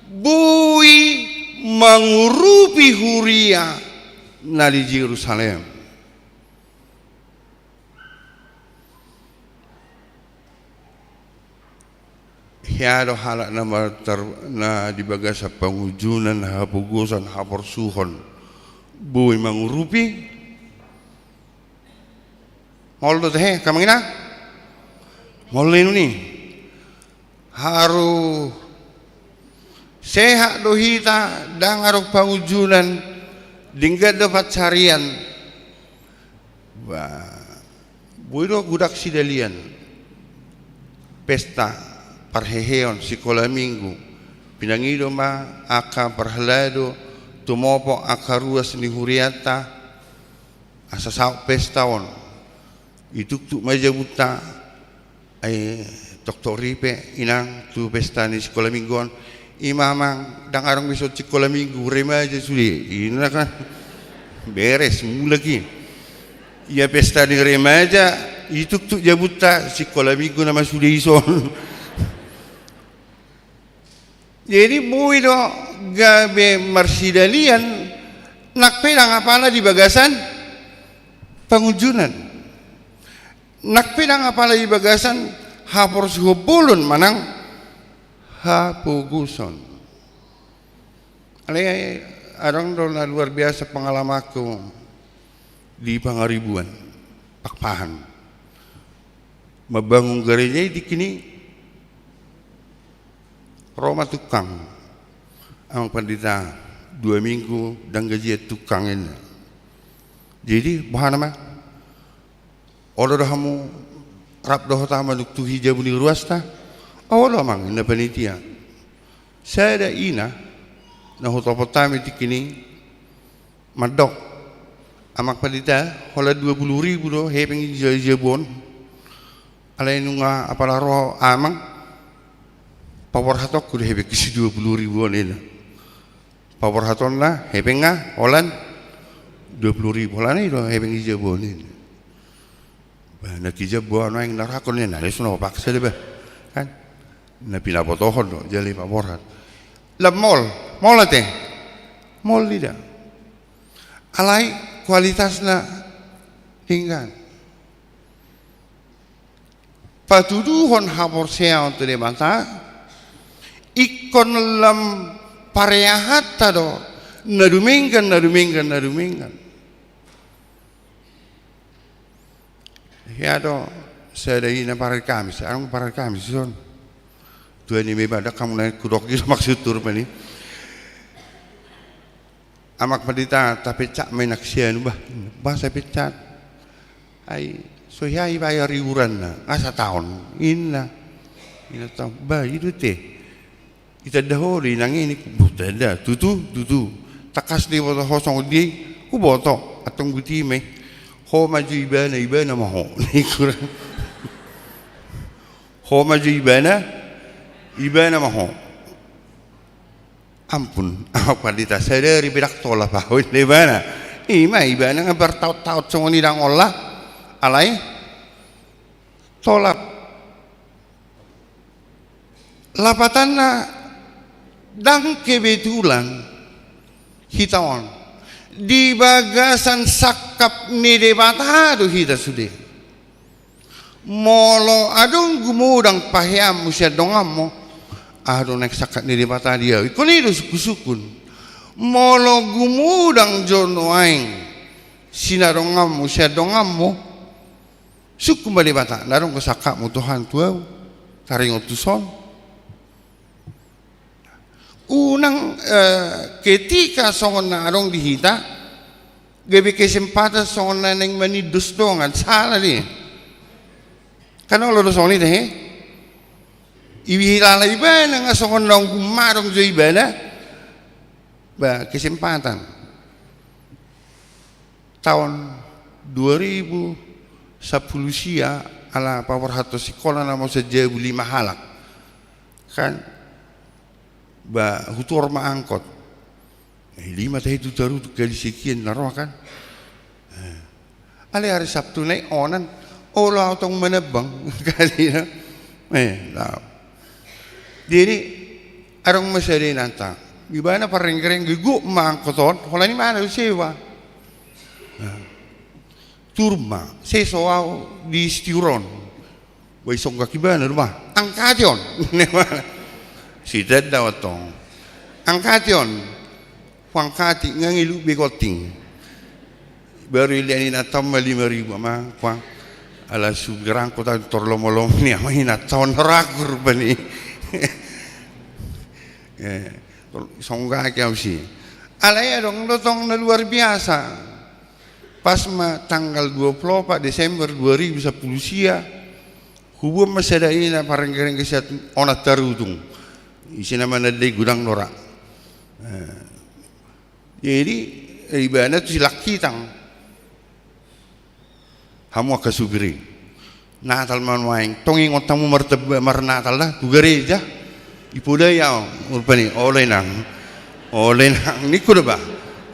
bui mengurupi huria na di Yerusalem hiado halak na di bagas sa pangujunan hapugusan haporsuhon buhay mangurupi moldo teh kamangina moldo ini haru sehat dohita dangarok pangujunan dingga dapat carian buiro gudak sidalian pesta parheheon sekolah minggu pinangido ma aka parhalado tumopo aka ruas ni huriata asa sau pestaon itu tu maja buta ay doktor ripe inang tu pesta ni sekolah mingguan imamang dang arang besok sekolah minggu remaja sudi ina kan beres lagi ya pesta ni remaja itu tu jabuta sekolah minggu nama sudi ison jadi bui do gabe marsidalian nak pedang apala di bagasan pangujunan nak pedang apala di bagasan hapor suhobulun manang hapuguson alay arang do na luar biasa pengalamanku di Pangaribuan Pakpahan membangun gereja di kini Roma tukang ang pandita 2 minggu dan gaji tukang ini jadi bahan nama orang dah kamu rap dah tama nuk tu hijab ni ruas ta awal mang ina panitia saya ada ina na hutopotami tikini madok amak padita hola 20.000 do hepeng jebon alay nunga apalaro amang pawar hatok kudu hebe kisi 20.000 nila pawar haton la hepeng nga holan 20.000 holan ito hepeng jebon nila ba nakijabo ano yang narakon nila leso paksa diba kan na pinapotohon do jali pawar hat la mall ate mall tidak alay kualitas na tinggal patuduhon hapor siya untuk demata ikon lam pareahat tado nadumingkan ya do saya dari na parar kami sekarang parar kami son tuan ini bebada kamu naik kudok gitu maksud tur pani amak padita tapi cak menak sian bahasa pecat ai so yai bayar iuran na asa tahun ina tahun ba itu teh kita dahori nang ini buta dah tutu takas di boto hosong di ku boto atong buti me ho maju ibana maho ni kurang ho maju ibana maho ampun apa dita sadari bidak tola pahoi lebana ibana nga bertaut-taut semua ni dang olah alai tolak lapatanna dang kebetulan hitawan di bagasan sakap ni debata do hita sudah molo adong gumudang pahiam musya dongam mo adong nek sakat ni debata dia ikon itu suku-sukun molo gumudang jono aing sinarongam musya dongam mo suku malibata narong kasaka mo Tuhan tuaw taring utuson unang ketika songon narong dihita gabi kesempatan songon na neng manidus dongan salah ni kanong lolo songon ni deh ibihilala iba na nga songon nang gumarong jo iba na ba kesempatan tahun 2010 sia ala pawar hato sekolah namo sa jebu 5 halak kan ba hutor maangkot 5 tayo taru kali sekian naroh kan ali hari Sabtu na onan ola otong manabang kali na jadi arong masari nanta gimana pareng-kereng gigu maangkoton hola ni mana sewa turma sesoaw di stiuron way songa kibana rumah angkation si daw tong angkation pangkati ngangilu begoting baru liani na tamma 5.000 ma kwang ala sugrang ko ta torlomolom ni amina tahun rakur bani songa kaya si alay dong lotong na luar biasa pas tanggal 24 Desember 2010 sia hubung masadain na parang kering kesehatan onat tarutung isi nama nadai gudang norak jadi ibana tu silak kitang hamu akasugri natal manwaing tongi ngotamu marnatal dah tu gereja ipudaya urpani oleh nang ni kuda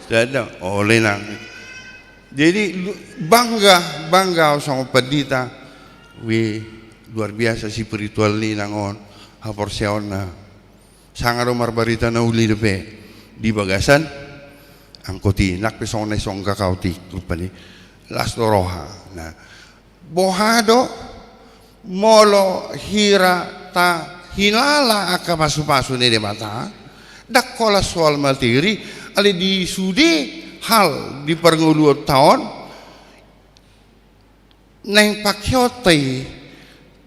ada oleh nang jadi bangga sama pedita luar biasa spiritual ni nangon hapor seona sangat umar barita na uli depe di bagasan angkoti nak pesona songga kauti rupani las doroha nah bohado molo hira ta hilala aka pasu-pasu ni mata dak kola soal materi ali di sudi hal di pernguluan tahun neng pakyotai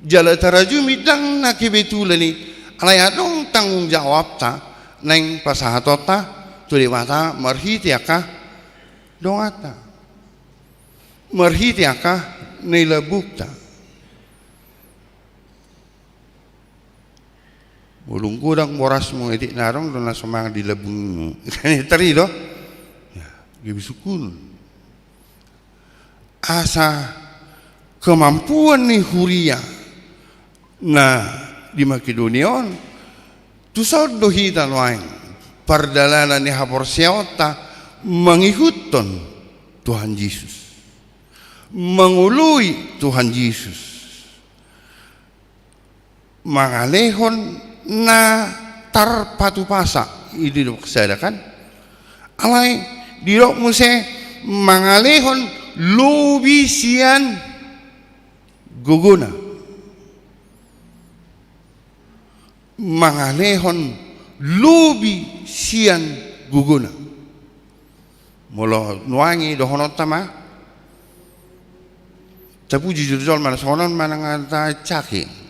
jala taraju midang na kebetulan ni alay adong tanggung jawab ta neng pasahatota tuli mata marhiti aka dongata marhiti aka nila bukta Ulung kudang borasmu edik narong dona semang di lebung kan teri do ya gibisukun asa kemampuan ni huria nah di Makedonia tu saudo hitan wain perdalanan ni haporsiota mengikutkan Tuhan Yesus mengului Tuhan Yesus mangalehon na tarpatu pasa ini dok kesadakan alai dirok muse mangalehon lubisian guguna mangalehon lubisian guguna molo nuangi dohonot tama tapi jujur jol mana sonon mana ngata caki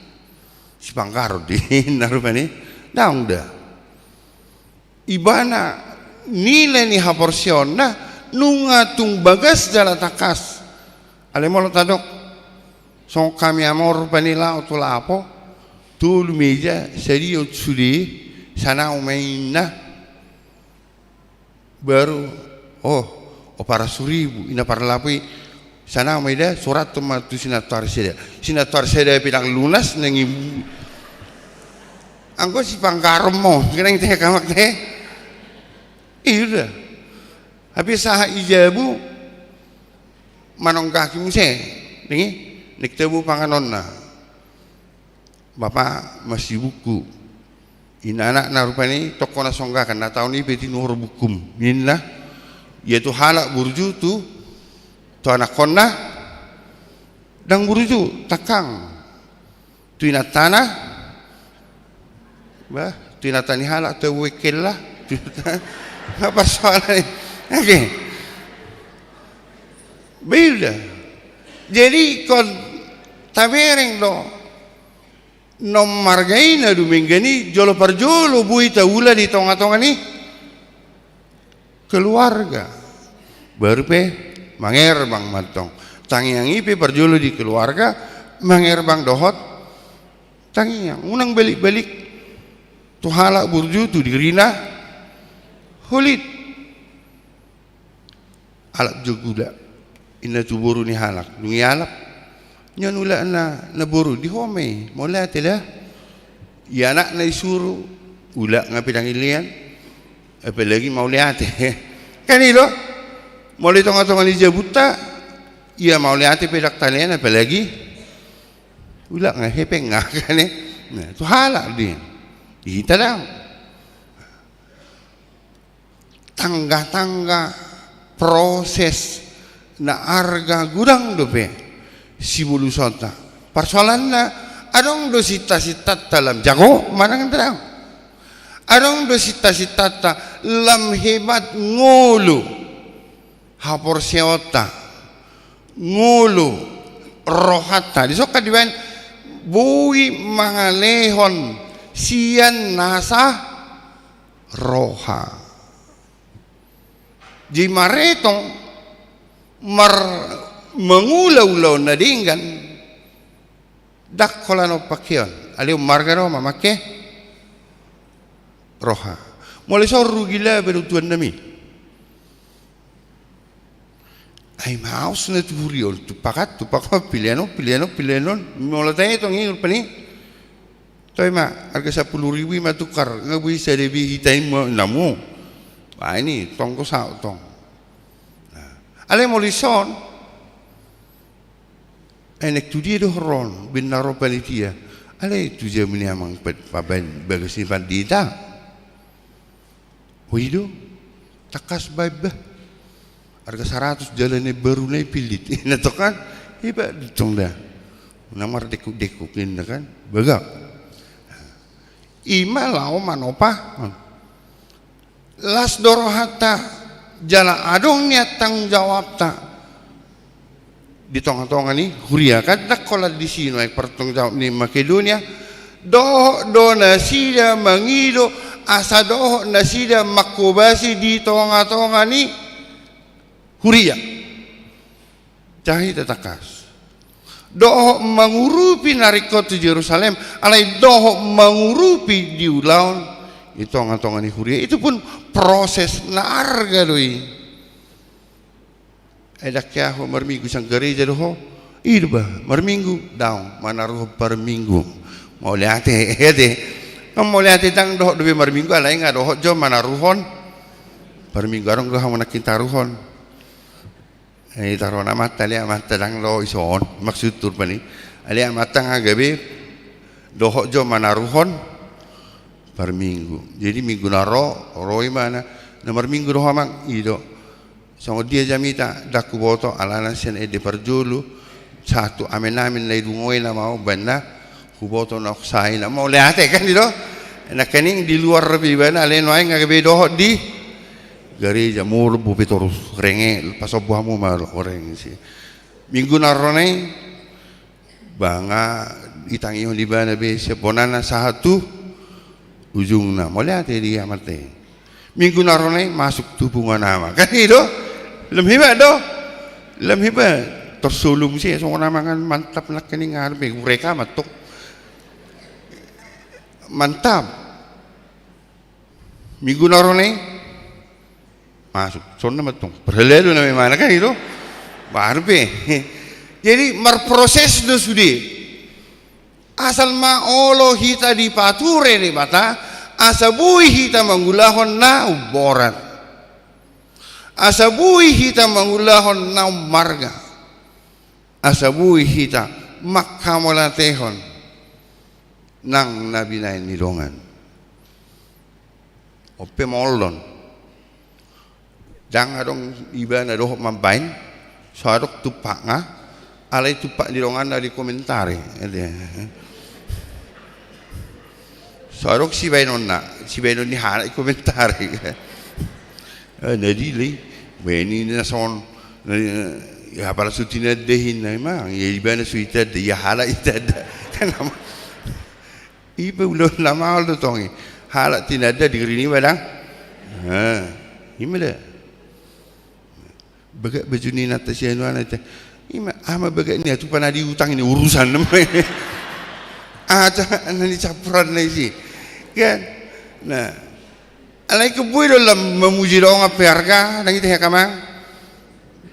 si pangkaro di narupani daung dah ibana nilai ni haporsion nah nungatung bagas jala takas ale molo tadok song kami amor panila otula apo tul meja serio sudi sana umaina baru oh para suribu ina para lapui sana umaida surat tematu sinator seda pidang lunas nengi angko si pangkarmo kena teh kamak teh iya habis sah ijabu manong kaki muse nih nek tebu panganonna bapak masih buku ina anak narupani tokona songgakan na tahun ini beti nuhur bukum inna yaitu halak burju tu anak konna dang burju takang tu ina tanah bah tu ina tani halak tu wekil lah apa soalnya oke beda jadi kon tabereng do nom margaina dumingani jolo parjolo buita ula di tonga-tonga ni keluarga baru pe mangerbang matong tangi yang ipe parjolo di keluarga mangerbang dohot tangi yang unang balik-balik tu halak burju tu dirina holit alap jogula ina tu buru ni halak nungi alap nyan ula na buru di home mola tela ya anak na isuru ula ngapidang ilian apalagi mau lihat kan ilo mulai tong-tong ni jabuta ia mau lihat pedak talian apalagi ula ngahepeng ngah kan nah tu halak dia kita dah tangga-tangga proses na arga gudang dope si bulu sota persoalan na adong do sita-sita dalam jago mana kan terang adong do sita-sita lam hebat ngulu hapor seota ngulu rohata disok kadiwan bui mangalehon sian nasa roha di maretong mengulau-ulau na dinggan dak kolano pakion aliu margaro mamake roha mulai soru gila berutuan nami ay maus na turiol tu pakat piliano mulai tayo tong ingin pani toy ma harga 10.000 matukar ngawi sa debi hitain mo namu ini tong ko sa tong ale mo lison enek tu dia dohron bin naro panitia ale tu je meni amang paban bagasi pandita hoido takas baib harga 100 jalan baru na pilit ina to kan iba ditong da namar dekuk-dekukin kan bagak ima lao manopa las dorohata jala adong niat tanggung jawab ta di tong-tongan ni huria kan tak kola di sini ay pertanggung jawab ni Makedonia do nasida mangido asa do nasida makubasi di tong-tongan ni huria jahi tatakas doho mengurupi nariko tu Yerusalem, alai doho mengurupi di ulaun itu tongan-tongan huria. Itu pun proses narga doi. Edak ya ho marminggu sang gereja doho, irba marminggu daun mana roh per minggu. Mau lihat deh, mau lihat tang doho doi marminggu, alai nggak doho jo mana ruhon per minggu arong doho mana kita ruhon. Taruh nama tali amat tadang lo ison maksud turban ni ali amat tang agabe dohok jo manaruhon per minggu. Jadi minggu naro roi mana nomor minggu doh amang ido so dia jamita daku boto alana sen ede perjulu satu amen amen lai dungoi na mau banda huboto nok sai na mau leate kan ido nak kening di luar lebih bana len wae ngagabe dohok di gereja mulu bupi terus renge pas obuhamu malu orang sih minggu narone banga itangi di bana be seponana satu ujungna mulai tadi amate minggu narone masuk tubuhan nama kan itu lem hiba tersulung sih so nama kan mantap nak kening ngarep mereka matuk mantap minggu narone masuk sonna matung perhelelu na mana kan itu barbe jadi merproses do sudi asal ma olo hita di pature ni bata asabui hita mangulahon na uboran asabui hita mangulahon na marga asabui hita makkamolatehon nang nabi na nidongan ope molon jangan dong iba na doh mambain sarok tupak nga alai tupak di rongan dari komentari sarok si bainon ni halai komentari jadi li beni na son ya para sutina dehin na mang ya iba na suita de ya halai itada kan iba ulo lama lo tongi halai tinada di rini badang imada bagai baju ni nata siapa nata, ima ama bagai ni tu pernah diutang ini urusan namanya, aja nanti capuran lagi, kan? Nah, alai kebui dalam memuji doang apa harga, nanti teh kamang,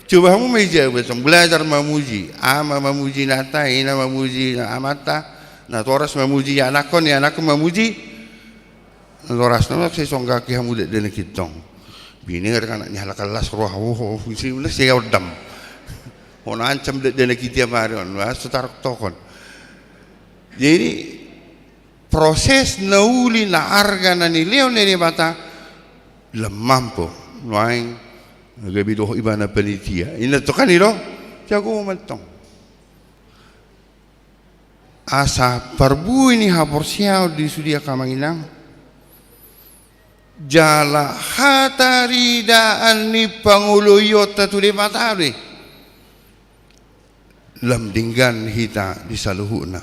coba kamu meja betul belajar memuji, ama memuji nata, ina memuji amata, nah toras memuji anakon ya anakku memuji, toras nama saya songgak kamu dek dek kitong. Bini kan anaknya halakalas roh fungsi mana saya udam, orang ancam dan kita marion, setarak tokon. Jadi proses nauli na arga na nileo nene bata lemampo, lain gabi doh ibana penitia. Ini tu kan ilo, jago mentong. Asa perbu ini hapor siau di sudia kamanginang. Jala hataridaan ni panguluyot tu di matari lam dinggan hita di saluhuna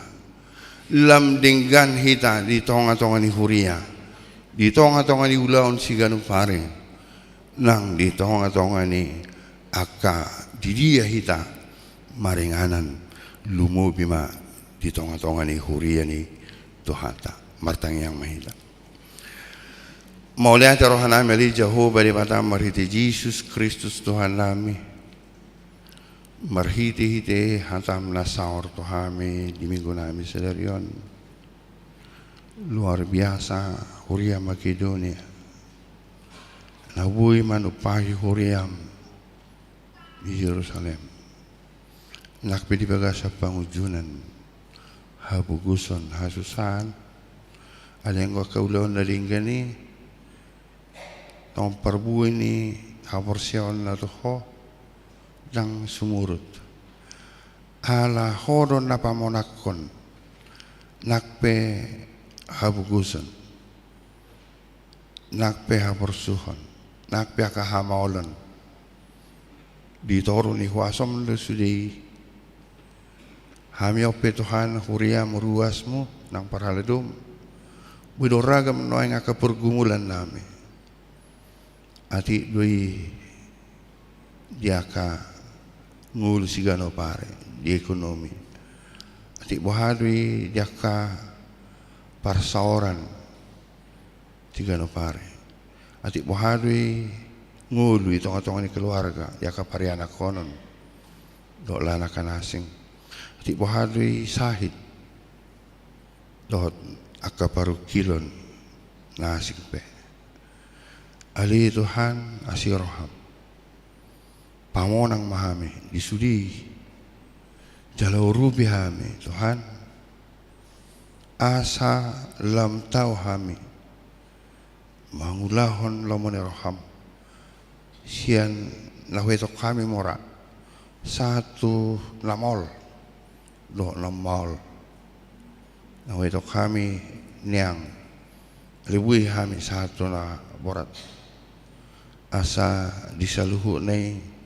lam dinggan hita di tonga-tonga ni huria di tonga-tonga ni ulaun siganu pare nang di tonga-tonga ni aka di dia hita maringanan lumu bima di tonga-tonga ni huria ni tuhata martang yang mahita. Maulia terohana meli Jehovah di mata marhiti Yesus Kristus Tuhan kami marhiti hite hatam na saur Tuhami di minggu nami sedarion luar biasa huria Makedonia nabui manupahi huriam di Yerusalem nakpe di bagasa pangujunan habuguson hasusan alenggo kaulon nalinggani tong perbu ini haborsion na toho dang sumurut ala hodon na pamonakon nakpe habuguson nakpe haborsuhon nakpe akahamaulan di toro ni huasom le sudi hami ope Tuhan huria meruasmu nang paraledum budoragam noeng akapergumulan nami ati doi diaka ngul sigano pare di ekonomi Ati bohadui jaka parsaoran tiga no pare. Ati bohadui ngului tonga-tonga ni keluarga jaka pariana konon dok lana kanasing. Ati bohadui sahid dok aka paru kilon nasing pe. Ali Tuhan asiroham pamonang mahami disudi jalau rubi hami Tuhan asa lam tau hami mangulahon lomone roham sian lahwetok kami mora satu lamol do lamol lahwetok kami niang libui hami satu na borat asa disaluhu nei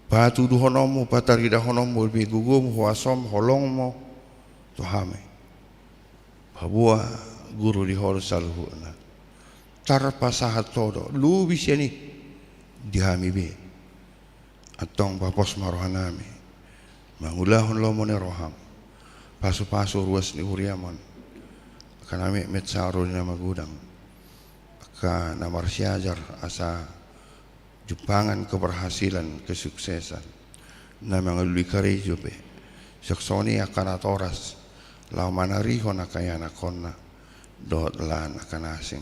patu duhonomu patarida honomu bigugum huasom holongmo tuhame babua guru di hol saluhuna tarpa sahat todo lu bisiani dihami be atong papos marohanami mangulahon lomone roham pasu-pasu ruas ni huriamon kanami metsaro ni nama gudang ka namar siajar asa jupangan keberhasilan, kesuksesan na mga luikarejo pe saksoni akan atoras lau manariho na kaya na konna dot lan akan asing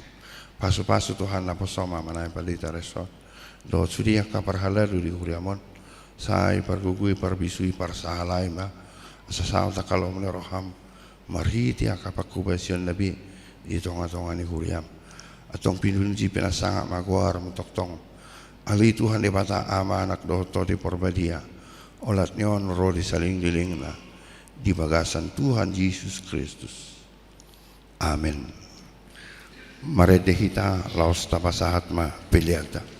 pasu-pasu Tuhan na posoma manay palita resort dot sudi ka parhalalu di huriamon sai pargugui parbisui parsahalay ma asasaw ta kalau meneroham marhiti akapakubasyon nabi itonga-tonga ni huriam atong pinunji pinasanga magwar mutoktong Ali Tuhan di bata ama anak doto di porbadia olat nyon ro di saling liling na di bagasan Tuhan Yesus Kristus. Amin. Maredehita laos tapasahat ma piliata.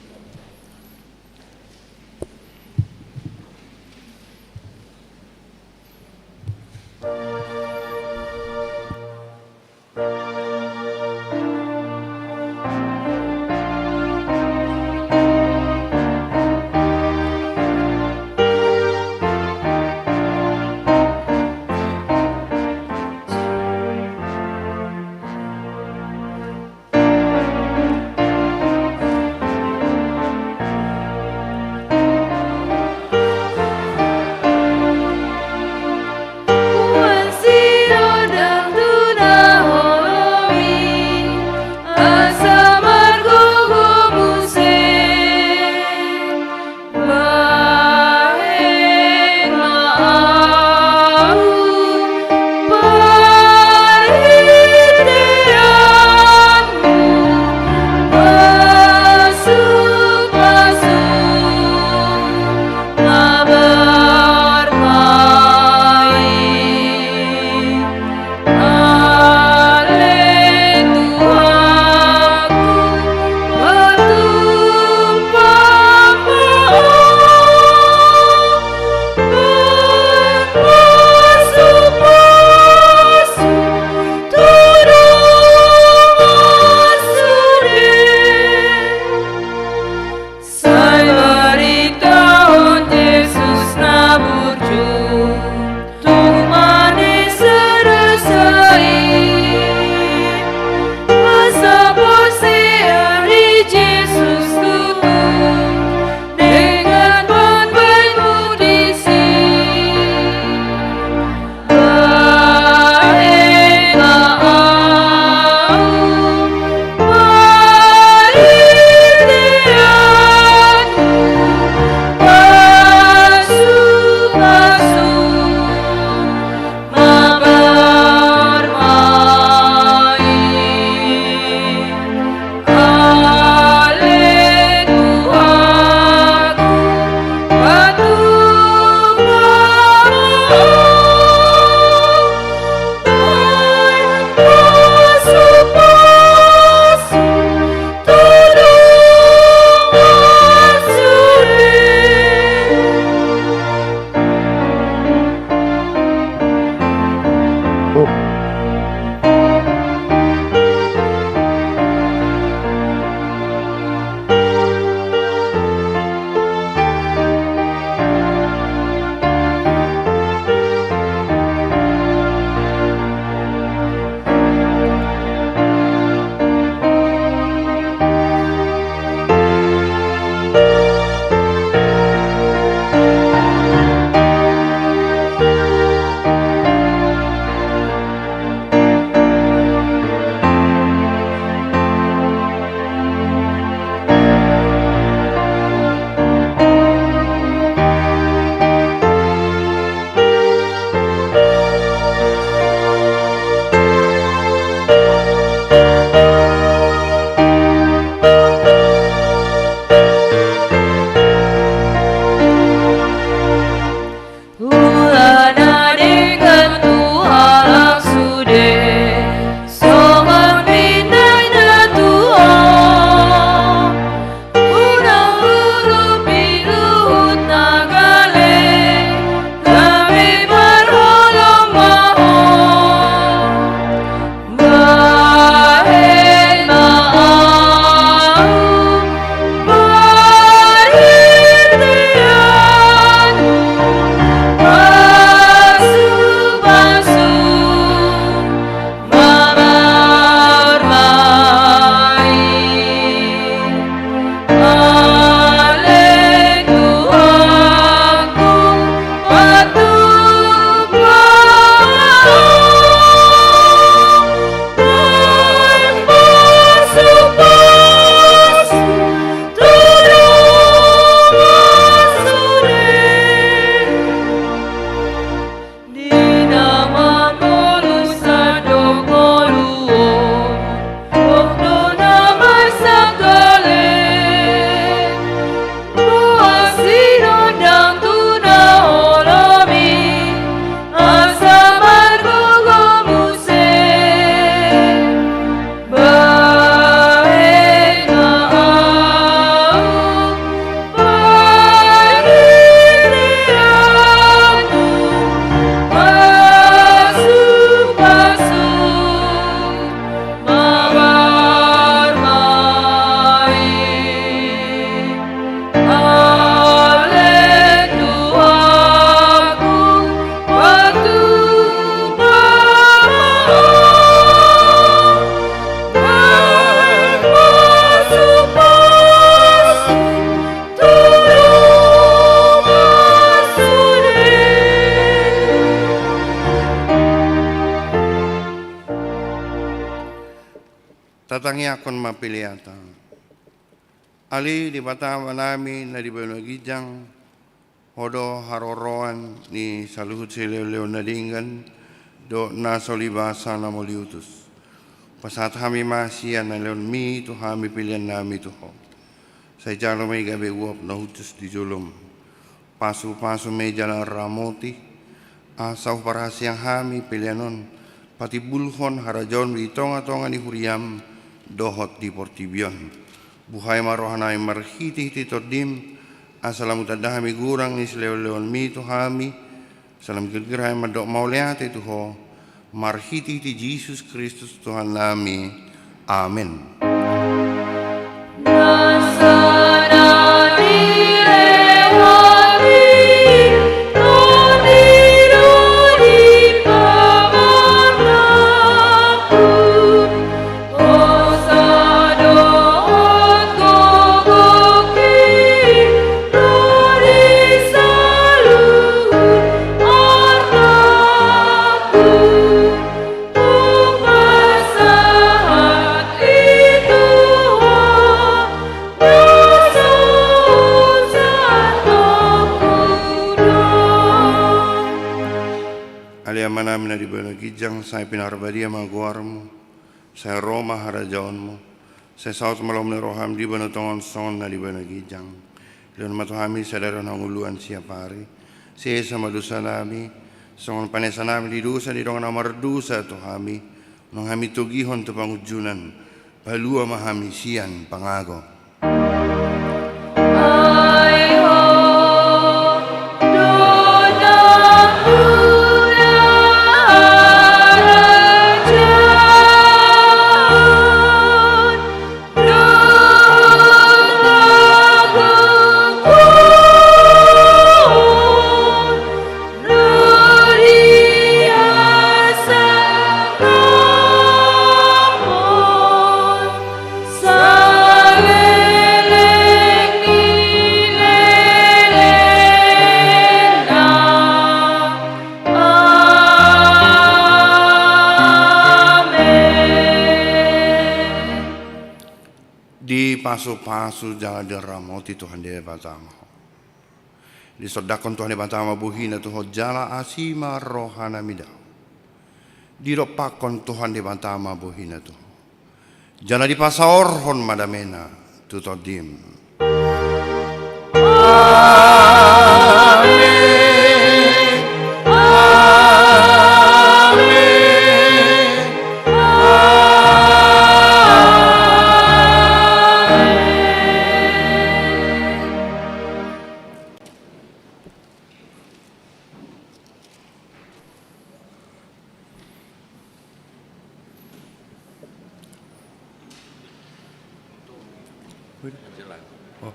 yakon mapiliata. Ali di batama nami na di banagijang hodo haroroan ni saluhut sileo nadingan do nasolibasa na moliutus. Pasat kami masian na leon mi tu kami pilihan nami tu ho. Sa jalo may gabi uap na hutus di julum. Pasu-pasu may jalan ramoti. Asaw para siyang kami pilihanon. Pati bulhon harajon bitonga-tonga ni huriam dohot di portibion. Buhay marohanay marhiti-hiti tordim. Asalam utadahami gurang ni sileo-leon mi tu kami. Salam gergeray madok mauliate tu ho. Marhiti-hiti Jesus Kristus Tuhan nami. Amin. Namin na di banagijang sa pinarbadia magwarmo, sa Roma harajaon mo, sa South Malom na roham di banatongon son na di banagijang. Leon matuhami sa daro ng uluan siya pari, siya sa madusa nami, songon panesa nami di dusa di dong na mardusa to kami, nung kami tugihon to pangujunan, palua mahami siyan pangago. Paso-paso jalan deramoti Tuhan dia batama. Di sodakon Tuhan dia batama buhina Tuhan jala asima rohana midau. Di ropakon Tuhan dia batama buhina Tuhan. Jala di pasaorhon madamena tutodim. Oh.